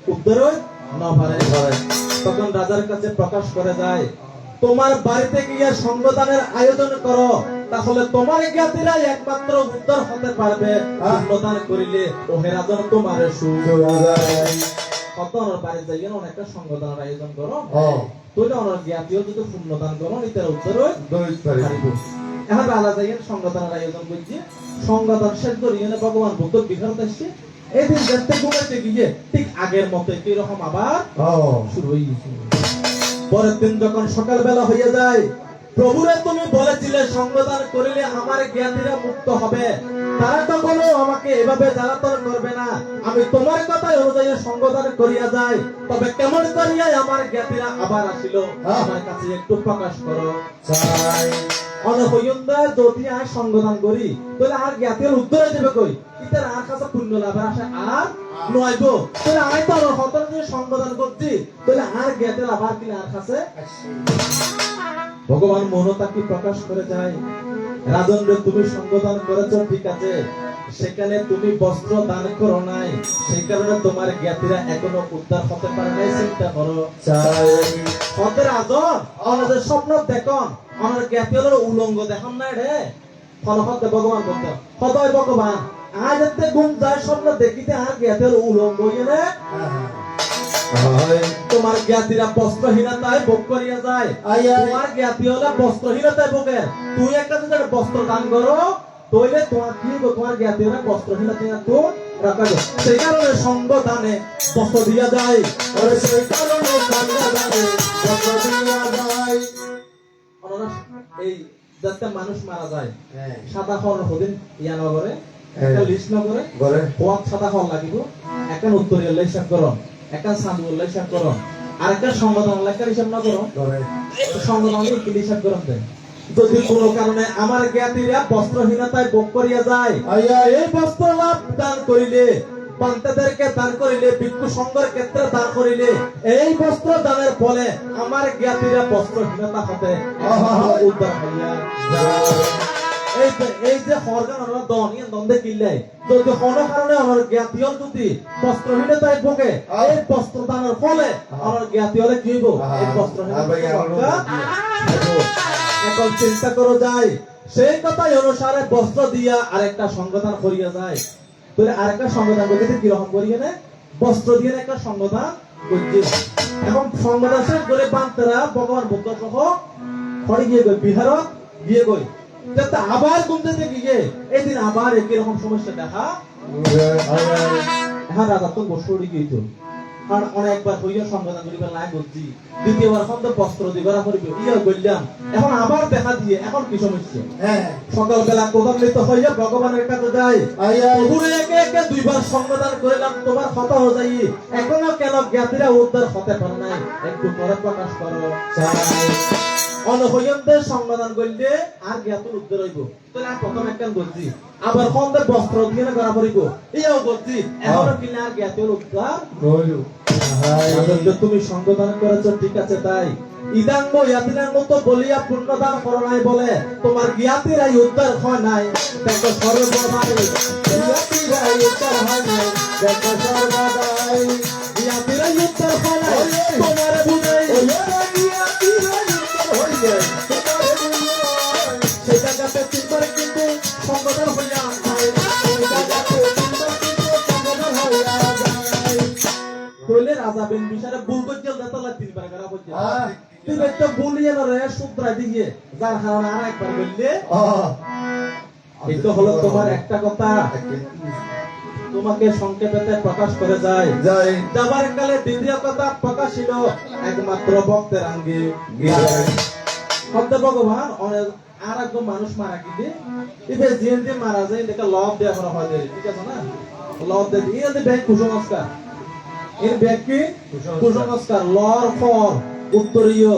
উত্তরই না পারে তখন রাজার কাছে প্রকাশ করে যায় তোমার বাড়িতে গিয়ে সঙ্গদানের আয়োজন করো তাহলে তোমার জ্ঞাতিরা একমাত্র উত্তর হতে পারবে সঙ্গদান করিলে ও হেরাজন তোমার কতর বাড়ি যাই অনেকটা সঙ্গদানের আয়োজন করো তুই অনেক জ্ঞাতিও যদি পুণ্যদান করো এটার উত্তর এখন রাজা যাই সঙ্গদানের আয়োজন করছে সঙ্গদান শেষ করিয়ে ভগবান বুদ্ধ বিহারতে আসছে এদিন দেখতে ঘুমাইতে গিয়ে ঠিক আগের মতো একই রকম আবার শুরু হয়ে গেছে পরের দিন যখন সকালবেলা হয়ে যায় প্রভুরে তুমি বলেছিলে সঙ্গদান করিলে আমার জ্ঞানীরা মুক্ত হবে তারা কখনো আমাকে এভাবে জ্বালাতন করবে না আমি তোমার কথা অনুযায়ী সঙ্গদান করিয়া যাই তবে কেমন করিয়া আমার জ্ঞানীরা আবার আসিল আমার কাছে একটু প্রকাশ করো অনহয়ন্দা যদি আর সঙ্গদান করি তাহলে আর জ্ঞাতীর উত্তরে দেবে কই ইতার আর কাছে পুণ্য লাভের আশা আর নয়ব তাহলে আমি তো হতন যে সঙ্গদান করছি তাহলে আর জ্ঞাতের আবার কি আর কাছে ভগবান মনতা কি প্রকাশ করে যায় রাজেন্দ্র তুমি সঙ্গদান করেছো ঠিক আছে সেখানে তুমি বস্ত্র দান করো নাই সেই কারণে তোমার জ্ঞাতিরা এখনো উদ্ধার হতে পারে নাই চিন্তা করো হতে রাজন আমাদের স্বপ্ন দেখুন আমার জ্ঞাতি হলো উলঙ্গ দেখান না রে ফলহতে ভগবান বলতে সদয় ভগবান আজ এতে ঘুম যায় স্বপ্ন দেখিতে আর জ্ঞাতি হলো উলঙ্গ এনে তোমার জ্ঞাতিরা বস্ত্রহীনতায় ভোগ করিয়া যায় তোমার জ্ঞাতি হলে বস্ত্রহীনতায় ভোগে তুই একটা যদি বস্ত্র দান করো তইলে তোমার কি তোমার জ্ঞাতিরা বস্ত্রহীনতা তো রাখা যায় সেই কারণে সঙ্গ দানে বস্ত্র দিয়া যায় সেই কারণে সঙ্গ দানে বস্ত্র দিয়া যায় এই যাতে মানুষ মারা যায় সাদা খাওয়ার হদিন ইয়া নগরে একটা লিস্ট নগরে খোয়াত সাদা খাওয়া লাগিব একটা উত্তরীয় হিসাব করো একটা সান্দুল হিসাব করো আর একটা সংগঠন লেখার হিসাব না করো সংগঠন কি হিসাব করো যদি কোনো কারণে আমার জ্ঞাতিরা বস্ত্রহীনতায় ভোগ করিয়া যায় এই বস্ত্র লাভ দান করিলে পান্তাদেরকে দান করিলে ভিক্ষু সংঘের ক্ষেত্রে দান করিলে এই বস্ত্র দানের ফলে আমার জ্ঞাতিরা বস্ত্রহীনতা হতে উদ্ধার হইয়া এই যে হরগান আমরা দ্বন্দ্বে কিনলে যদি কোনো কারণে আমার জ্ঞাতিও যদি বস্ত্রহীনতায় ভোগে এই বস্ত্র দানের ফলে আমার জ্ঞাতি হলে কি হইব এই বস্ত্রহীনতা এখন চিন্তা করো যায় সেই কথাই অনুসারে বস্ত্র দিয়া আরেকটা সংগঠন করিয়া যায় তাহলে আরেকটা সংগঠন করতে কিরকম করিয়ে না বস্ত্র দিয়ে একটা সংগঠন করছে এখন সংগঠন শেষ করে বান্তারা ভগবান বুদ্ধ সহ খড়ি গিয়ে গই বিহারত গিয়ে গই যাতে আবার গুমতে গিয়ে এই দিন আবার একই রকম সমস্যা দেখা হ্যাঁ রাজা তো বস্ত্র গিয়েছিল আর অনেকবার হইয়া সংগঠন করিবার নাই বলছি দ্বিতীয়বার এখন তো বস্ত্র দিবার করিব ইয়া বললাম এখন আবার দেখা দিয়ে এখন কি সমস্যা সকালবেলা ক্রোধান্বিত হইয়া ভগবানের কাছে যাই প্রভুরে একে একে দুইবার সংগঠন করিলাম তোমার কথা হয়ে যাই এখনো কেন জ্ঞাতিরা উদ্ধার হতে পারে নাই একটু পরে প্রকাশ করো অনহয়ন্তের সংগঠন করলে আর জ্ঞাতুর উদ্ধার হইব তাহলে আর প্রথম একটা বলছি আবার কন্দে বস্ত্র দিয়ে করা পড়িব ইয়াও বলছি এখনো কিনা আর জ্ঞাতুর উদ্ধার হইল তুমি সংগঠন করেছো ঠিক আছে তাই ইদাঙ্গ ইয়াতিনের মতো বলিয়া পুণ্যদান করো নাই বলে তোমার জ্ঞাতিরাই উদ্ধার হয় নাই দেখো সর্বদাই জ্ঞাতিরাই উদ্ধার হয় নাই দেখো সর্বদাই জ্ঞাতিরাই উদ্ধার হয় নাই তোমার বুঝাই জ্ঞাতিরাই উদ্ধার হই যায় তোমার বুঝাই সেই জায়গাতে চিন্তার কিন্তু সংগঠন হইয়া যায় সেই জায়গাতে চিন্তার কিন্তু সংগঠন হইয়া যায় কইলে রাজা বিন বিশারে ভুল করছিল তাহলে তিনবার করা হচ্ছে তুমি একটা বলিয়ে না রে সুদ্রা দিয়ে যার কারণে আর একবার বললে এটা হলো তোমার একটা কথা তোমাকে সংক্ষেপে প্রকাশ করে যায় যাই যাবার কালে দ্বিতীয় কথা প্রকাশিল একমাত্র ভক্তের আঙ্গি শব্দ ভগবান অনেক আর একদম মানুষ মারা গিয়ে ইবে জিন যে মারা যায় এটা লব দেয়া করা হয় ঠিক আছে না লব দিয়ে এই ব্যাগ কুসংস্কার এর ব্যাগ কি কুসংস্কার লর ফর উত্তরীয়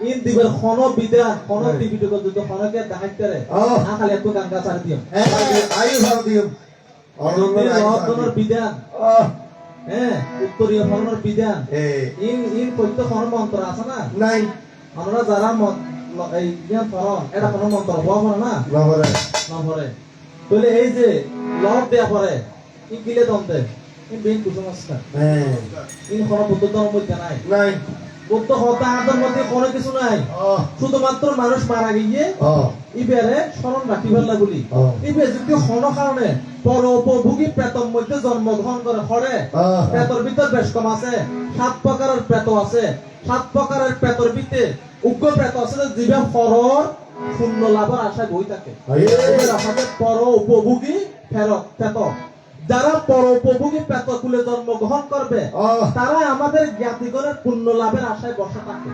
ইন দিবের খন বিদ্যা খন টিভিতে যদি খনকে দেখাইতে রে না খালি একটু গাঙ্গা ছাড় দিও আই ভারতীয় লবনের বিধান হ্যাঁ উত্তরীয় ফলনের বিধান ইন প্রত্যেক খন মন্ত্র আছে না নাই আমরা যারা এই জ্ঞান ফলন এটা কোনো মন্ত্র হওয়া পড়ে না নবরে নভরে তাহলে এই যে লব দেয়া পরে ইন কিলে দন্তে ইন বেন কুসংস্কার ইন কোনো বুদ্ধর মধ্যে নাই নাই বুদ্ধ হতা আদর মধ্যে কোনো কিছু নাই শুধুমাত্র মানুষ মারা গিয়ে ইবেরে স্মরণ রাখিবার লাগুলি ইবে যদি হন কারণে পর উপভোগী প্রেতর মধ্যে জন্মগ্রহণ করে হরে প্রেতর ভিতর বেশ কম আছে 7 প্রকারের প্রেত আছে 7 প্রকারের প্রেতর ভিতরে উগ্র প্রেত আছে জীবে পরর শূন্য লাভের আশায় বই থাকে পর উপভোগী ফেরত প্রেত যারা পর উপভোগী প্রেত কুলে জন্মগ্রহণ করবে তারা আমাদের জ্ঞাতিগণের পুণ্য লাভের আশায় বসে থাকে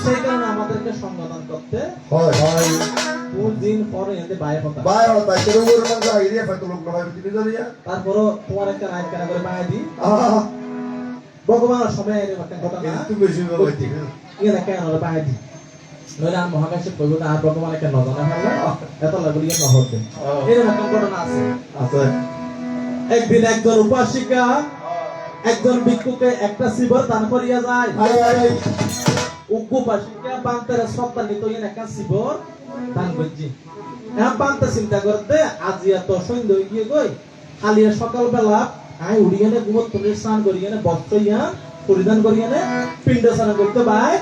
সেই কারণে আমাদেরকে সংবোধন করতে হয় হয় কোন দিন পরে এতে বাইরে হতা বাইরে হতা কেন ওর মধ্যে আইডিয়া ফটো লোক না হয় তুমি জানিয়া তারপরও তোমার একটা রাইট কেনা করে বাইরে দি ভগবানের সময় এর একটা কথা না তুমি বেশি বলতে ইয়ে দেখে আর বাইরে দি নইলে আর মহাকাশে কইব না আর ভগবান একটা নজনা ফেললে এত লাগলি না হতে এরকম একটা ঘটনা আছে আছে একদিন একজন উপাসিকা একজন ভিক্ষুকে একটা শিবর দান করিয়া যায় উপাসিকা বান্তের সপ্তাহ নিত একটা শিবর দান করছি এখন বান্তে চিন্তা করতে আজি এত সন্ধ্যা হয়ে গিয়ে গই খালি সকাল বেলা আই উড়িয়ে নে ঘুমত তুলে স্নান করিয়ে নে বস্ত্র ইয়া পরিধান করিয়ে নে পিণ্ড স্নান করতে ভাই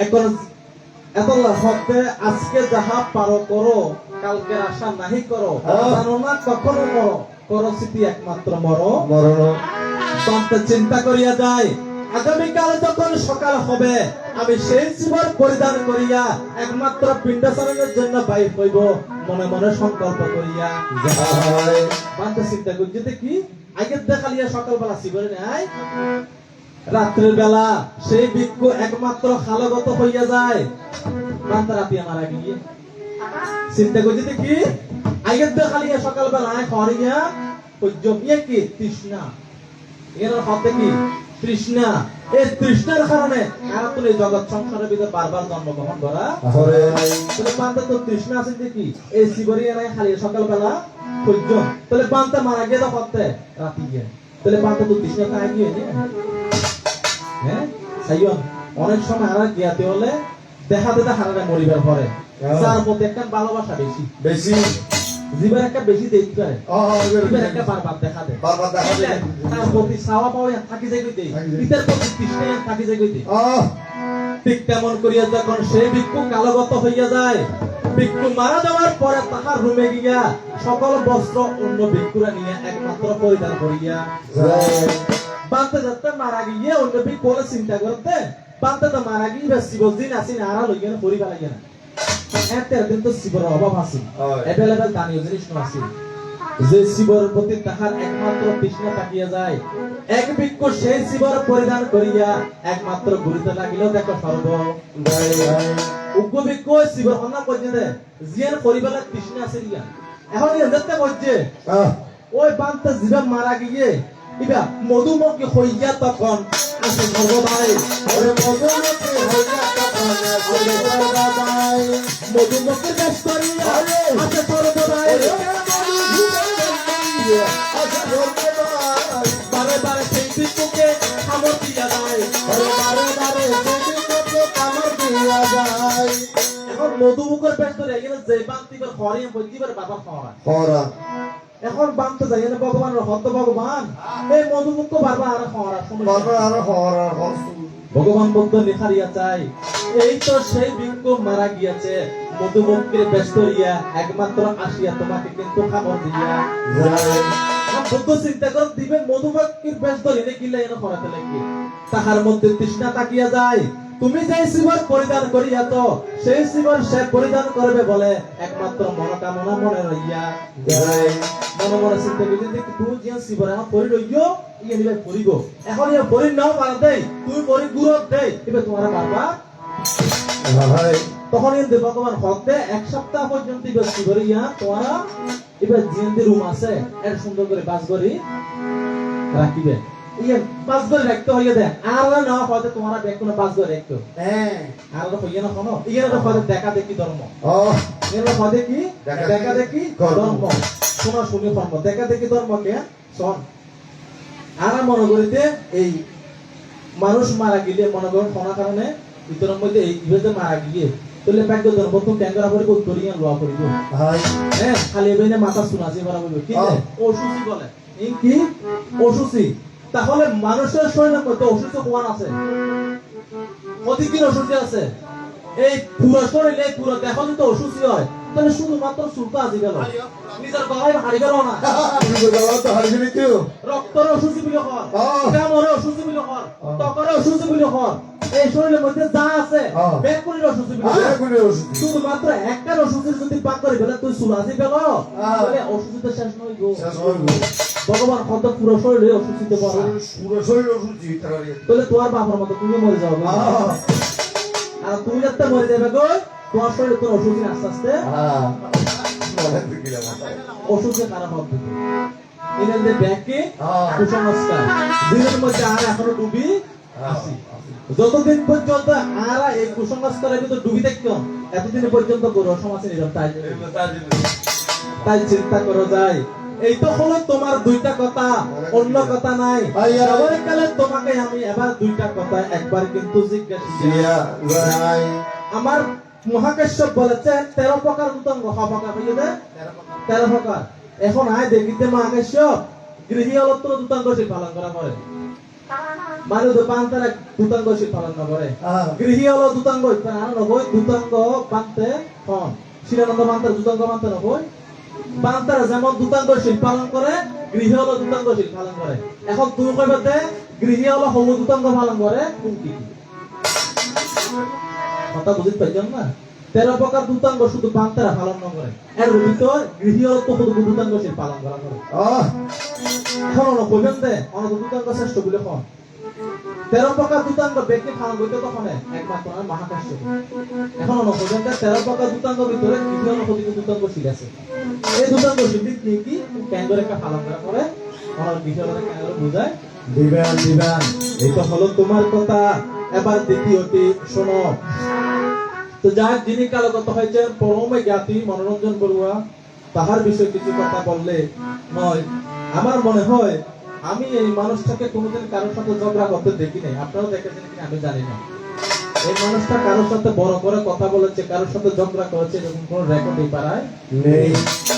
এখন এত হতে আজকে যাহা পারো করো কালকে আশা নাহি করো জানো না কখনো মরো করো স্মৃতি একমাত্র মরো মরণ বান্তে চিন্তা করিয়া যায় আগামীকাল যখন সকাল হবে আমি সেই জীবন পরিধান করিয়া একমাত্র পিণ্ডাচারণের জন্য বাইর হইব মনে মনে সংকল্প করিয়া বান্তে চিন্তা করি যেতে কি আগে দেখালিয়া সকালবেলা শিবরে নেয় রাত্রের বেলা সেই ভিক্ষু একমাত্র খালগত হইয়া যায় বান্তে রাতিয়া মারা গিয়ে চিন্তা করি যেতে কি আগে দেখালিয়া সকালবেলা খড়িয়া পর্যবিয়ে কি তৃষ্ণা এর হতে কি তৃষ্ণা এই তৃষ্ণার কারণে এরা তো এই জগৎ সংসারের ভিতরে বারবার জন্মগ্রহণ করা তাহলে বান্তা তো তৃষ্ণা আছে কি এই শিবরিয়া নাই খালি সকালবেলা সূর্য তাহলে বান্তা মারা গিয়ে তো করতে রাতি গিয়ে তাহলে বান্তা তো তৃষ্ণা খাই গিয়ে হ্যাঁ সাইয়ন অনেক সময় আর গিয়াতে হলে দেখাতে হারারে মরিবার পরে তার প্রতি একটা ভালোবাসা বেশি বেশি জীবন একটা বেশি দেখতে পারে জীবন একটা বারবার দেখা দেয় বারবার দেখা যায় তার প্রতি চাওয়া পাওয়া থাকি যায় কইতে পিতার প্রতি তৃষ্ণা থাকি যায় কইতে ঠিক তেমন করিয়া যখন সেই ভিক্ষু কালগত হইয়া যায় ভিক্ষু মারা যাওয়ার পরে তাহার রুমে গিয়া সকল বস্ত্র অন্য ভিক্ষুরা নিয়ে একমাত্র পরিধান করিয়া বান্তে যাতে মারা গিয়ে অন্য ভিক্ষু চিন্তা করতে বান্তে তো মারা গিয়ে শিবদিন আসিন আড়া লইয়া পরি ফেলাইয়া না এতের দিন তো শিবর অভাব আছে এভেলেবেল দানীয় জিনিস আছে যে শিবর প্রতি তাহার একমাত্র তৃষ্ণা থাকিয়া যায় এক ভিক্ষু সেই শিবর পরিধান করিয়া একমাত্র ঘুরিতে লাগিল দেখো সর্ব উগ্র ভিক্ষু শিবর অন্য পর্যন্ত জিয়ান করিবেলা তৃষ্ণা আছে দিয়া এখন এদেরতে বলছে ওই বান্তে জীবন মারা গিয়ে ইবা মধুমক্ষী হইয়া তখন আছে সর্বদাই ওরে মধুমক্ষী হইয়া তখন আছে সর্বদাই মধুমক্ষীর বেশ করিয়া আছে সর্বদাই আছে সর্বদাই বারে বারে সেই ভিক্ষুকে কামড় দিয়া যায় বারে বারে সেই ভিক্ষুকে কামড় দিয়া যায় এখন মধুমুখের বেশ করে এখানে যে বান্তিবার খরিয়ে বজিবার বাবা খাওয়া খরা এখন বানতে যাই না ভগবানের হত ভগবান এই মধুমুখ বারবার আর খাওয়ার সময় বারবার আর খরা ভগবান বুদ্ধ লেখারিয়া চাই এই তো সেই ভিক্ষু মারা গিয়েছে মধুমুখকে বেশ করিয়া একমাত্র আসিয়া তোমাকে কিন্তু খাবার দিয়া যায় বুদ্ধ চিন্তা করে দিবে মধুমুখের বেশ ধরে কিলে এনে খরাতে লাগবে তাহার মধ্যে তৃষ্ণা তাকিয়া যায়। তুমি যে শিবর পরিধান করিয়া তো সেই শিবর সে পরিধান করবে বলে একমাত্র মনোকামনা মনে রইয়া যায়। মনে মনে চিন্তা করি যে তুই যে শিবর এখন পরি রইও ইয়ে নিবে পরিব এখন ইয়ে পরি নাও পার দেই তুই পরি গুরত দেই এবে তোমার বাবা তখন ইন্দে ভগবান হকতে এক সপ্তাহ পর্যন্ত ইবে শিবর ইয়া তোমারা এবে জিন্দি রুম আছে এর সুন্দর করে বাস করি রাখিবে ইয়ে বাস করে রাখতে হইয়া দে আর না হয়তো তোমার ব্যাগ কোনো বাস করে রাখতো হ্যাঁ আর হইয়া না কোনো ইয়ে না হয়তো দেখা দেখি ধর্ম এর হয়তো কি দেখা দেখি ধর্ম শোনা শুনি ধর্ম দেখা দেখি ধর্মকে শোন আর মনে করিতে এই মানুষ মারা গেলে মনে করেন কোন কারণে ভিতরের মধ্যে এই ইভেজে মারা গিয়ে তাহলে ব্যাগ ধর্ম তো ক্যাঙ্গারা পরে উত্তরিয়া লোয়া করিব হ্যাঁ খালি এবেনে মাথা শুনাছি মারা বলবে কি অসুচি বলে এই কি অসুচি তাহলে মানুষের শরীরের মধ্যে অসুস্থ কোন আছে কতদিন অসুস্থ আছে এই পুরো শরীরে পুরো দেহ যদি অসুস্থ হয় তাহলে শুধুমাত্র চুলটা আজি গেল নিজের গলায় হারি গেল না রক্তর অসুস্থ বলে কর কামরে অসুস্থ বলে কর ত্বকের অসুস্থ বলে কর এই শরীরের মধ্যে যা আছে ব্যাকুলের অসুস্থ বলে শুধুমাত্র একটা অসুস্থ যদি পাক করে ফেলে তুই চুল আজি গেল তাহলে অসুস্থতা শেষ নয় গো ভগবান কত পুরো শরীরে অসুস্থ পড়া পুরো শরীর অসুস্থ তাহলে তোমার বাবার মতো তুমি মরে যাও আর তুমি যাতে মরে যাবে গো তোমার শরীরে তোর অসুস্থ আস্তে আস্তে অসুস্থ খারাপ হবে এদের যে ব্যাকে কুসংস্কার দিনের মধ্যে আর এখনো ডুবি আসি যতদিন পর্যন্ত আর এই কুসংস্কারের ভিতর ডুবি থাকতো এতদিন পর্যন্ত গরু সমাজে নিলাম তাই চিন্তা করো যায় এই তো হলো তোমার দুইটা কথা অন্য কথা নাই কালে তোমাকে আমি এবার দুইটা কথা একবার কিন্তু জিজ্ঞাসা আমার মহাকাশ্যপ বলেছেন 13 প্রকার দুতঙ্গ প্রকার হইবে 13 প্রকার এখন আয় দেখিতে মহাকাশ্যপ গৃহী অলত্র দুতঙ্গ সে পালন করা করে মানে তো পান্তারা দুতঙ্গ সে পালন না করে গৃহী হল দুতঙ্গ আর নবই দুতঙ্গ পান্তে হন শিরানন্দ পান্তার দুতঙ্গ পান্তে নবই বান্তারা যেমন দুতাঙ্গ শিল্প পালন করে গৃহী হলো দুতাঙ্গ শিল্প পালন করে এখন তুমি কইবাতে গৃহী হলো হল দুতাঙ্গ পালন করে কোন কি কথা বুঝতে পারছেন না 13 প্রকার দুতাঙ্গ শুধু বান্তারা পালন না করে এর ভিতর গৃহী হলো তো শুধু দুতাঙ্গ শিল্প পালন করা করে এখন না কইবেন দে অন দুতাঙ্গ শ্রেষ্ঠ বলে কোন 13 প্রকার দুতাঙ্গ ব্যক্তি পালন করতে তখন একমাত্র মহাকাশ্যপ এখন না কইবেন দে 13 প্রকার দুতাঙ্গ ভিতরে গৃহী হলো শুধু দুতাঙ্গ শিল্প আছে এই দুটাঙ্গ শিল্পী কি ক্যাঙ্গরে একটা পালন করা করে আমার বিষয়টা ক্যাঙ্গরে বুঝায় দিবেন এটা হলো তোমার কথা এবার দ্বিতীয়টি শোনো তো যার যিনি কালগত হয়েছেন পরমে জ্ঞাতি মনোরঞ্জন বড়ুয়া তাহার বিষয়ে কিছু কথা বললে নয় আমার মনে হয় আমি এই মানুষটাকে কোনোদিন কারোর সাথে ঝগড়া করতে দেখি নাই আপনারাও দেখেছেন কিনা আমি জানি না এই মানুষটা কারোর সাথে বড় করে কথা বলেছে কারোর সাথে ঝগড়া করেছে এরকম কোন রেকর্ড এই পাড়ায় নেই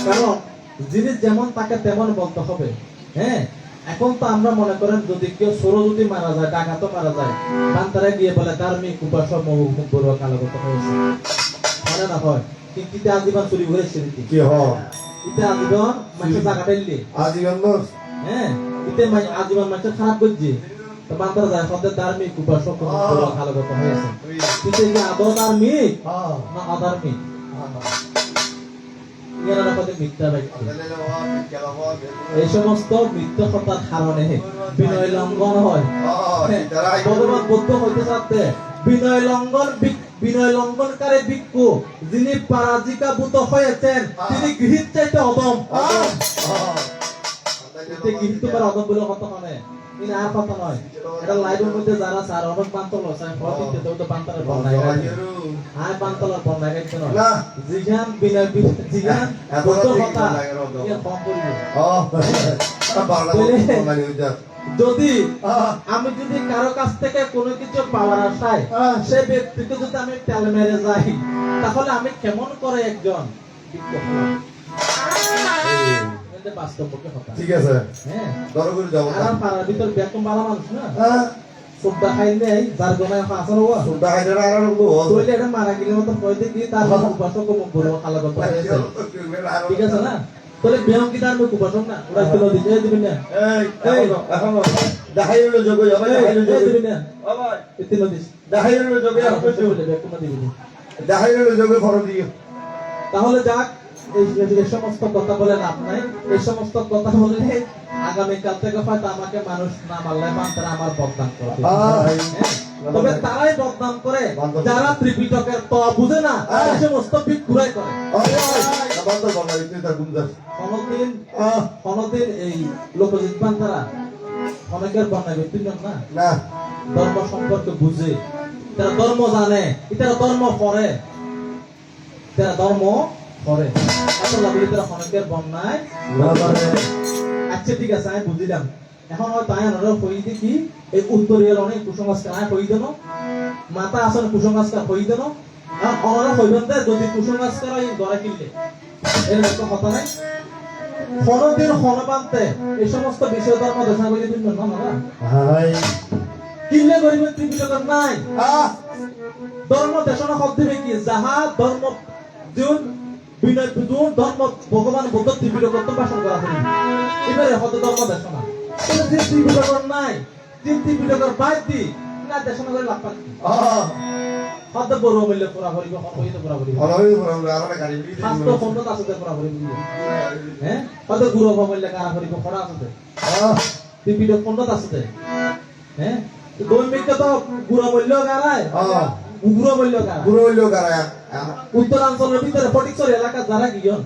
কারণ যিনি যেমন তাকে তেমন বলতে হবে হ্যাঁ এখন তো আমরা মনে করেন যদি কেউ সরো যদি মারা যায় ডাকাতো মারা যায় বান্তারা গিয়ে বলে ধার্মিক উপাসক মুখ বড়ুয়া কালগত হয়েছে মানে না হয় কিন্তু ইতে আজীবন চুরি হয়েছে কি হয় ইতে আজীবন মানুষের জায়গা ফেললি আজীবন হ্যাঁ ইতে আজীবন মানুষের খারাপ করছে বান্তারা যায় সদের ধার্মিক উপাসক বড়ুয়া কালগত হয়েছে কিন্তু কি আদৌ ধার্মিক না অধার্মিক এই সমস্ত মিথ্যা কথার কারণে বিনয় লঙ্ঘন হয় ভগবান বুদ্ধ হইতে চাচ্ছে বিনয় লঙ্ঘনকারী ভিক্ষু যিনি পরাজিকাভূত হয়েছেন তিনি গৃহীত চাইতে অদম গৃহীত পারে অদম বলে কথা মানে ইন আর কথা নয় এটা লাইভের মধ্যে যারা স্যার অনেক পান্তল স্যার প্রতিতে তো পান্তলের বন্যায় গাইছে আয় পান্তলের বন্যায় গাইছে না জিগান বিনয় জিগান কত কথা ইয়া ফর্ম করিব যদি আমি যদি কারো কাছ থেকে কোনো কিছু পাওয়ার আশায় সে ব্যক্তিকে যদি আমি তেল মেরে যাই তাহলে আমি কেমন করে একজন ঠিক আছে হ্যাঁ দরকার করে যাব আর পাড়ার ভিতর বেতন ভালো মানুষ না সুদা খাইলে যার গনায় ফাঁসা হওয়া সুদা খাইলে আর লোক তোইলে এটা মারা গেলে মত কই দেখি তার উপাসক মুখ বড় খালা কথা ঠিক আছে না তোলে ব্যায়াম কি তার মুখ উপাসক না ওরা তুলো দিতে দিবেন না এই এখন দাহাইরুল যোগে হবে দাহাইরুল যোগে দিবি না বাবা তিন দিস দাহাইরুল যোগে হবে কোনো দিবি না। দাহাইরুল যোগে ফরজ দিও তাহলে যাক এই সমস্ত কথা বলে লাভ নাই। এই সমস্ত কথা বললে আগামীকাল থেকে হয়তো আমাকে মানুষ না মারলে তারা আমার বদনাম করবে। হ্যাঁ? তবে তারাই বদনাম করে যারা ত্রিপিটকের ত বুঝে না এই সমস্ত বিক্রয় করে। আবার তো বলা তুই তার গুঞ্জাস অনদিন এই লোকজিৎ বান্ধারা অনেকের বন্যা ব্যক্তি না না ধর্ম সম্পর্কে বুঝে, তারা ধর্ম জানে, তারা ধর্ম পড়ে, তারা ধর্ম পড়ে। এত লাগলে তারা অনেকের বন্যায় আচ্ছা ঠিক আছে আমি বুঝিলাম। এখন হয়তো আয়নারও হই দেখি এই উত্তরীয় অনেক কুসংস্কার আয় হই দেন মাথা আসন কুসংস্কার হই দেন অনারা হইবেন দে যদি কুসংস্কার হয় গড়ে কিনলে এর একটা কথা নাই। হনদিন হনবান্তে এই সমস্ত বিষয় ধর্ম দেশনা করে দিবেন না না হাই কিনলে গরিবের ত্রিপিটকের নাই ধর্ম দেশনা হক দিবে কি যাহা ধর্ম জুন বিনয় জুন ধর্ম ভগবান বুদ্ধ ত্রিপিটক তো ভাষণ করা হয়নি এবারে হত ধর্ম দেশনা কিন্তু যে ত্রিপিটকের নাই তিন ত্রিপিটকের বাইর দি না দেশনা করে লাভ পাচ্ছি হত বড় মূল্য পুরা করিব হইত পুরা করিব অলওই বড় আর গাড়ি বিলি শাস্ত্র খন্ড আছে পুরা করিব হ্যাঁ হত গুরু মূল্য কারা করিব খড়া আছে ত্রিপিটক খন্ড আছে হ্যাঁ দৈমিক তো গুরু মূল্য গারায় গুরু মূল্য গারায় পুরো হইলো গারা উত্তরাঞ্চলের ভিতরে ফটিকছড়ি এলাকা যারা গিয়ন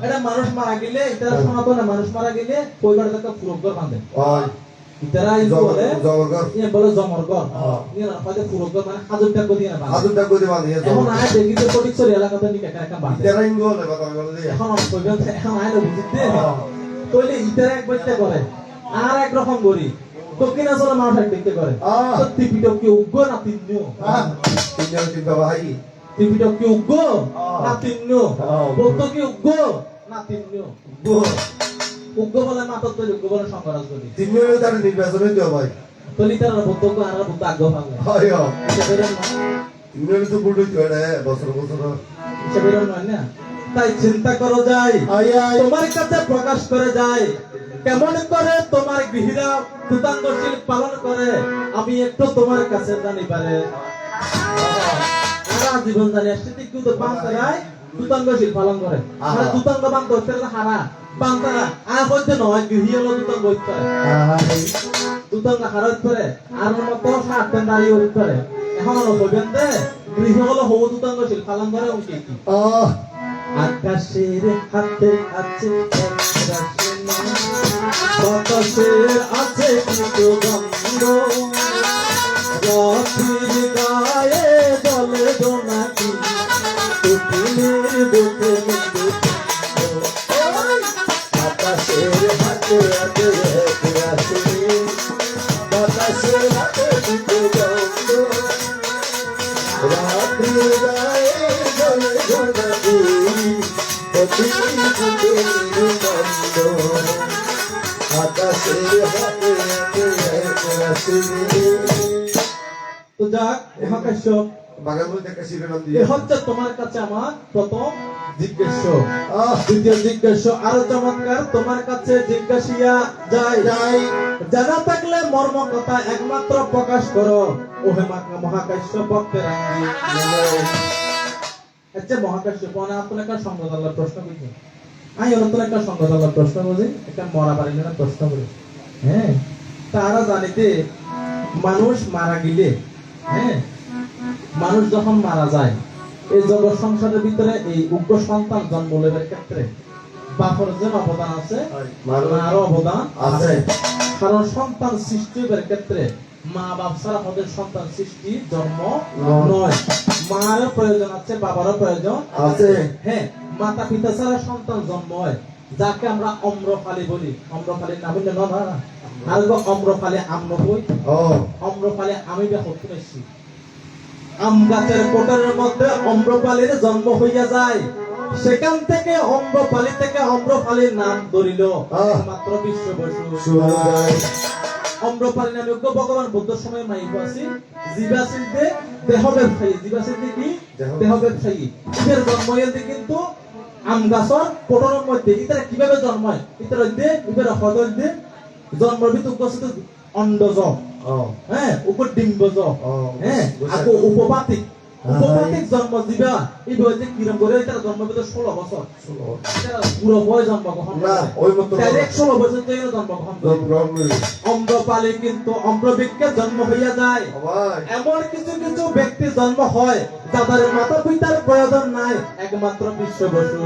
এটা মানুষ মারা গেলে এটা সনাতনে মানুষ মারা গেলে পরিবার থেকে ফুরকগর বাঁধে ইতারা এই বলে জবরগর ইয়ে বলে জমরগর ইয়ে না হয়তো ফুরকগর মানে হাজুরটা গদি না বাঁধে হাজুরটা কইতে বাঁধে এখন আয় দেখি তো ফটিকছড়ি এলাকাতে নিকে একা বাঁধে তেরা ইঙ্গো লে কথা বলে দে এখন কইবেন এখন আয় বুঝতে কইলে ইতারা এক বইতে করে আর এক রকম করি দক্ষিণাঞ্চলের মানুষ এক দেখতে করে সত্যি পিটক কি উগ্র না তিন্নু তিনজন চিন্তা ভাই ত্রিপিটক কি উগ্র না তিন্নু বৌদ্ধ কি উগ্র না তিন্নু উগ্র বলে মাতর তৈরি উগ্র বলে সংঘরাজ করি তিনজন তার নির্বাচনে দিও ভাই তলি তারা বৌদ্ধ আর বৌদ্ধ আগ্রহ পাবে হয় হিসেবে তিনজন তো বুড়ো চড়ে বছর বছর হিসেবে নয় না তাই চিন্তা করো যায় তোমার কাছে প্রকাশ করে যায় কেমন করে তোমার গৃহীরা কৃতাঙ্গশীল পালন করে আমি একটু তোমার কাছে জানি পারে সারা জীবন জানি আসছে কিন্তু বান্তারায় কৃতাঙ্গশীল পালন করে আর কৃতাঙ্গ বান্ত হচ্ছে হারা বান্তারা আর হচ্ছে নয় গৃহী হলো কৃতাঙ্গ হইতে পারে কৃতাঙ্গ হারা হইতে পারে আর মতো সাতটা দাঁড়িয়ে হইতে পারে এখন হলো বলবেন দে গৃহী হলো হবু কৃতাঙ্গশীল পালন করে উঠে কি আকাশের হাতে আছে বাতাসের আছে কিন্তু গন্ধ রাত্রির গায়ে বলে দোনাকি পৃথিবীর বুকে আকাশের হাতে হাতে আছে বাতাসের হাতে দিতে গন্ধ রাত্রি গায়ে জলে জোনাকি পৃথিবীর বুকে গন্ধ আকাশের হাতে হাতে আছে তো যাক মহাকাশ্য বাগান বলতে একটা শিরোনাম এ দিয়ে হচ্ছে তোমার কাছে আমার প্রথম জিজ্ঞাস্য দ্বিতীয় জিজ্ঞাস্য আরো চমৎকার তোমার কাছে জিজ্ঞাসিয়া যায় জানা থাকলে মর্ম কথা একমাত্র প্রকাশ করো ওহে মহাকাশ্য পক্ষে রাঙ্গি আচ্ছা মহাকাশ্য পনা আপনার একটা সংগঠনের প্রশ্ন বুঝি আমি নতুন একটা সংগঠনের প্রশ্ন বুঝি একটা মরা বাড়ির জন্য প্রশ্ন করি হ্যাঁ তারা জানিতে মানুষ মারা গেলে হ্যাঁ মানুষ যখন মারা যায় এই জগৎ সংসারের ভিতরে এই উগ্র সন্তান জন্ম লেবার ক্ষেত্রে বাপর যে অবদান আছে মারও অবদান আছে কারণ সন্তান সৃষ্টির ক্ষেত্রে মা বাপ ছাড়া আমাদের সন্তান সৃষ্টি জন্ম নয় মারও প্রয়োজন আছে বাবারও প্রয়োজন আছে হ্যাঁ মাতা পিতা ছাড়া সন্তান জন্ম হয় যাকে আমরা অম্রফালি বলি অম্রফালির নাম হইলে না আর অম্রফালি আম্র বই অম্রফালি আমি ব্যাপক শুনেছি আম গাছের কোটরের মধ্যে অম্রপালির জন্ম হইয়া যায় সেখান থেকে অম্রপালি থেকে অম্রপালির নাম ধরিল মাত্র বিশ্ব বসু অম্রপালি নামে ভগবান বুদ্ধ সময় মাইক আছে জীবাশিল্পে দেহ ব্যবসায়ী জীবাশিল্পে কি দেহ ব্যবসায়ী এদের জন্ম হইতে কিন্তু আম গাছের কোটরের মধ্যে ইতারা কিভাবে জন্মায় ইতারা দিয়ে ইতারা হদর দিয়ে জন্মবিত উপস্থিত অন্ডজ হ্যাঁ উপর ডিম্বজ হ্যাঁ আকৌ উপপাতিক উপপাতিক জন্ম দিবা এই বয়সে কিরম করে এটা জন্ম পেতে 16 বছর এটা পুরো বয় জন্ম গ্রহণ না ওই মতো ডাইরেক্ট 16 বছর থেকে জন্ম গ্রহণ করে অম্রপালি কিন্তু অম্রবিজ্ঞে জন্ম হইয়া যায় এমন কিছু কিছু ব্যক্তি জন্ম হয় যাদের মাতা পিতার প্রয়োজন নাই একমাত্র বিশ্ব বসু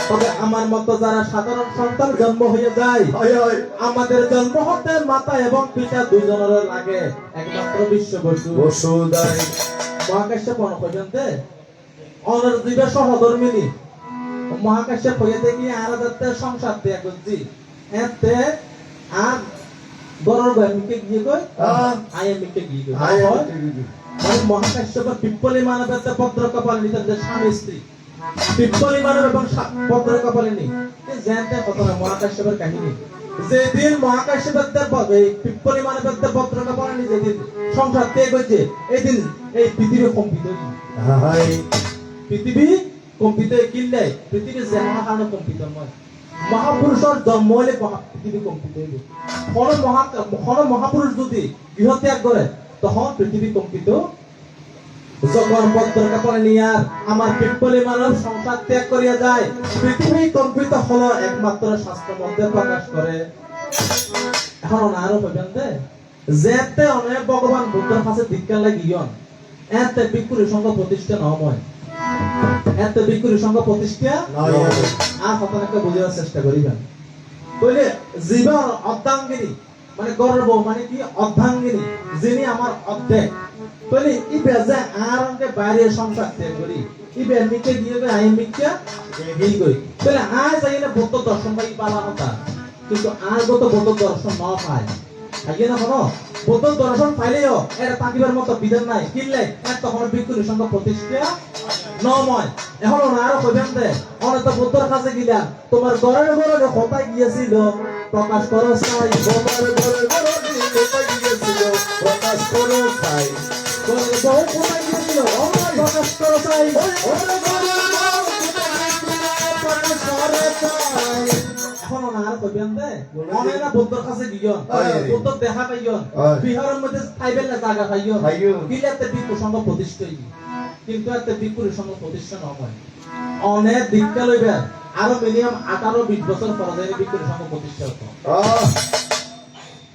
তবে আমার মতো যারা সাধারণ সন্তান জন্ম হয়ে যায় আমাদের জন্ম হতে মাতা এবং পিতা দুইজনের লাগে একমাত্র বিশ্ব বসু বসুদাই মহাকাশ্যপ পর্যন্ত অনর দিবে সহধর্মিনী মহাকাশ্যপ হয়ে দেখি আর যাতে সংসার দেয়া করছি এতে আর বড় ভাইকে গিয়ে কই আইএমকে গিয়ে কই মানে মহাকাশ্যপ পিপ্পলি মানবতে পত্র কপালিনী তাদের স্বামী স্ত্রী পিপ্পলি মানব এবং পত্র কপালিনী জানতে কত না মহাকাশ্যপের কাহিনী যেদিন মহাকাশ্যপের পিপ্পলি মানবতে পত্র কপালিনী যেদিন সংসার ত্যাগ হয়েছে এই দিন এই পৃথিবী কম্পিত পৃথিবী কম্পিত কিনলে পৃথিবী যেমন কারণে কম্পিত নয় মহাপুরুষের জন্ম হলে পৃথিবী কম্পিত হইব কোন মহাপুরুষ যদি গৃহত্যাগ করে তখন পৃথিবী কম্পিত যখন পত্রকা পরে নিয়ে আমার পিপ্পলি মানব সংসার ত্যাগ করিয়া যায় পৃথিবী কম্পিত হলো একমাত্র শাস্ত্র মধ্যে প্রকাশ করে এখন আরো হইবেন দে যেতে অনেক ভগবান বুদ্ধের কাছে দীক্ষা লাগিয়ন এতে বিকুরি সংঘ প্রতিষ্ঠা নয় এতে বিকুরি সংঘ প্রতিষ্ঠা আর হতনাকে বুঝার চেষ্টা করিবেন কইলে জীবন অর্ধাঙ্গিনী মানে গর্ব মানে কি অর্ধাঙ্গিনী যিনি আমার অর্ধেক কইলে ই বেজে আর অঙ্কে বাইরে সংসার ত্যাগ করি ই বেমিকে দিয়ে আই মিকে গই কই কইলে আজ যাইলে বুদ্ধ দর্শন পাই পালা হতা কিন্তু আর গত বুদ্ধ দর্শন না পায় আগে না কোনো বুদ্ধ দর্শন পাইলেও এর তাকিবার মতো বিধান নাই কিনলে এত তখন বিকুরি সংঘ প্রতিষ্ঠা নয় এখন আরো কইবেন দে অনেক বুদ্ধর কাছে গিলা তোমার ঘরের ঘরে কোথায় গিয়েছিল প্রকাশ করো চাই তোমার ঘরে ঘরে কোথায় গিয়েছিল প্রকাশ করো চাই ঘরের বউ কোথায় গিয়েছিল প্রকাশ করো চাই এখন আর কইবেন দে অনেক না বুদ্ধর কাছে গিয়ন বুদ্ধ দেখা পাইয়ন বিহারের মধ্যে থাইবেল না জায়গা পাইয়ন কিলাতে বিকু সংঘ প্রতিষ্ঠা কিন্তু এতে বিকুরি সংঘ প্রতিষ্ঠা নয় অনেক দীক্ষা লইবে আরো মিনিমাম 18-20 বছর পরে যাই বিকুরি সংঘ প্রতিষ্ঠা হতো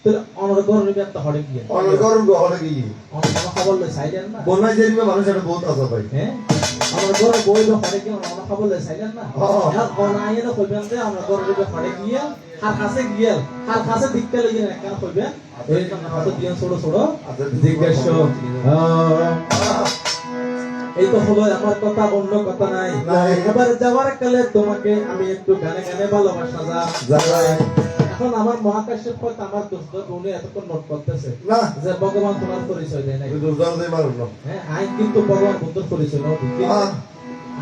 তাহলে অনর্গর লইবে একটা হড়ে গিয়ে অনর্গর হলে গিয়ে অনর্গর খবর লই সাইলেন না বনাই যাইবে মানুষ এটা বহুত আছে ভাই হ্যাঁ অনর্গর বইলো হড়ে গিয়ে অনর্গর খবর লই সাইলেন না আর অনাইয়ে না কইবেন যে অনর্গর লইবে হড়ে গিয়ে আর কাছে গিয়ে আর কাছে দীক্ষা লইয়ে না কেন কইবেন এই জন্য হাতে দিয়ে ছোট ছোট জিজ্ঞাসা এই তো হলো আমার কথা অন্য কথা নাই এবার যাওয়ার কালে তোমাকে আমি একটু গানে গানে ভালোবাসা যাই এখন আমার মহাকাশের পথ আমার দোস্ত উনি এতক্ষণ নোট করতেছে না যে ভগবান তোমার পরিচয় দেয় নাই দুর্দান্ত দেই মারুন না হ্যাঁ আই কিন্তু ভগবান বুদ্ধর পরিচয় নাও ঠিক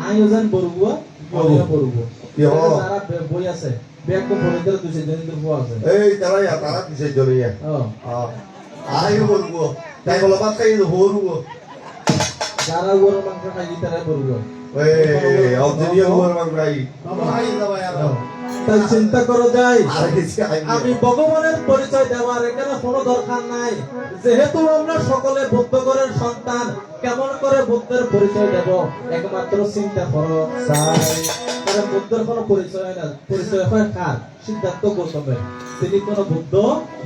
আই ওজন বড়ুয়া বড়ুয়া বড়ুয়া কি হলো যারা বই আছে ব্যাগ তো পড়ে দুই দিন দুই আছে এই তারা কিসে জড়িয়ে আইও বলবো তাই বলো বাদ তাই হরবো যারা ওর মাংস খাই তারা বড়ুয়া এই অবজেরিয়া ওর মাংরাই ভাই দাবাই আর তাই চিন্তা করো যায় আর কিছু আমি ভগবানের পরিচয় দেওয়ার এখানে কোনো দরকার নাই যেহেতু আমরা সকলে বুদ্ধগণের সন্তান কেমন করে বুদ্ধের পরিচয় দেব একমাত্র চিন্তা করো কারণ বুদ্ধের কোনো পরিচয় না পরিচয় হয় কার সিদ্ধার্থ গৌতমের তিনি কোনো বুদ্ধ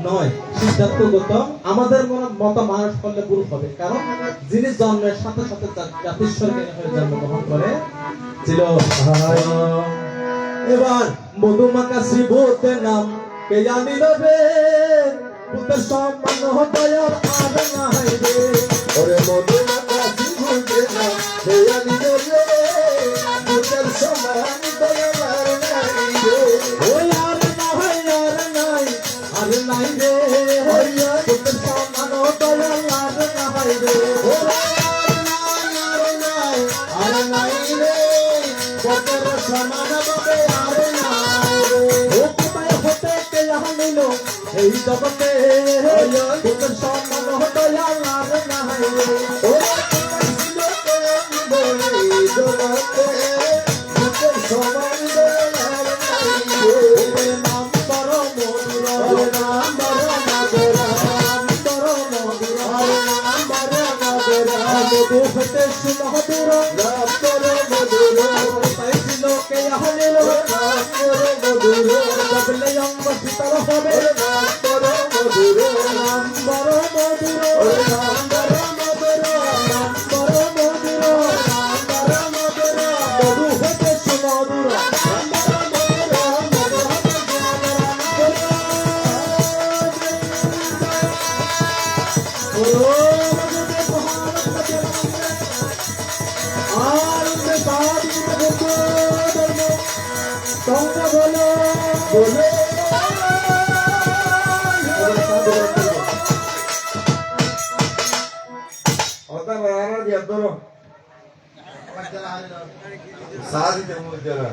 নয় সিদ্ধার্থ গৌতম আমাদের মতো মানুষ করলে ভুল হবে কারণ যিনি জন্মের সাথে সাথে জাতিস্বর জ্ঞানী হয়ে জন্মগ্রহণ করে ছিল এবার মধুমাকা শ্রীভূতের নাম কে জানিল রে পুত্র সম্মান দয়ার আর নাই রে ওরে মধুমা কাশি ভুলতে না দেয়া নিল রে পুত্র সমান দয়ার নাই রে ওই আর নাই আর নাই রে পুত্র সম্মান দয়ার আর নাই রে আর নাই রে পুত্র সমান বাবে আর নাই রে ও কোথায় হতে কে জানিল এই জগতে পুত্র সম্মান দয়ার আর নাই রে ও জগতে পুত্র সমান দয়ার নাই রে নাম বড় মধুর নাম বড় মধু হতে সুমধুর নাম করো মধুর পাইছিল কে আহলিল নাম করো মধুর বলে অঙ্গ শীতল হবে নাম করো মধুর নাম বড় মধুর নাম করো মধুর নাম বড় মধুর নাম বড় মধুর মধু হতে সুমধুর নাম করো মধুর তোমরা বলো বলে ওটা বানানো দিয়া ধরো সাদি তে মুজরা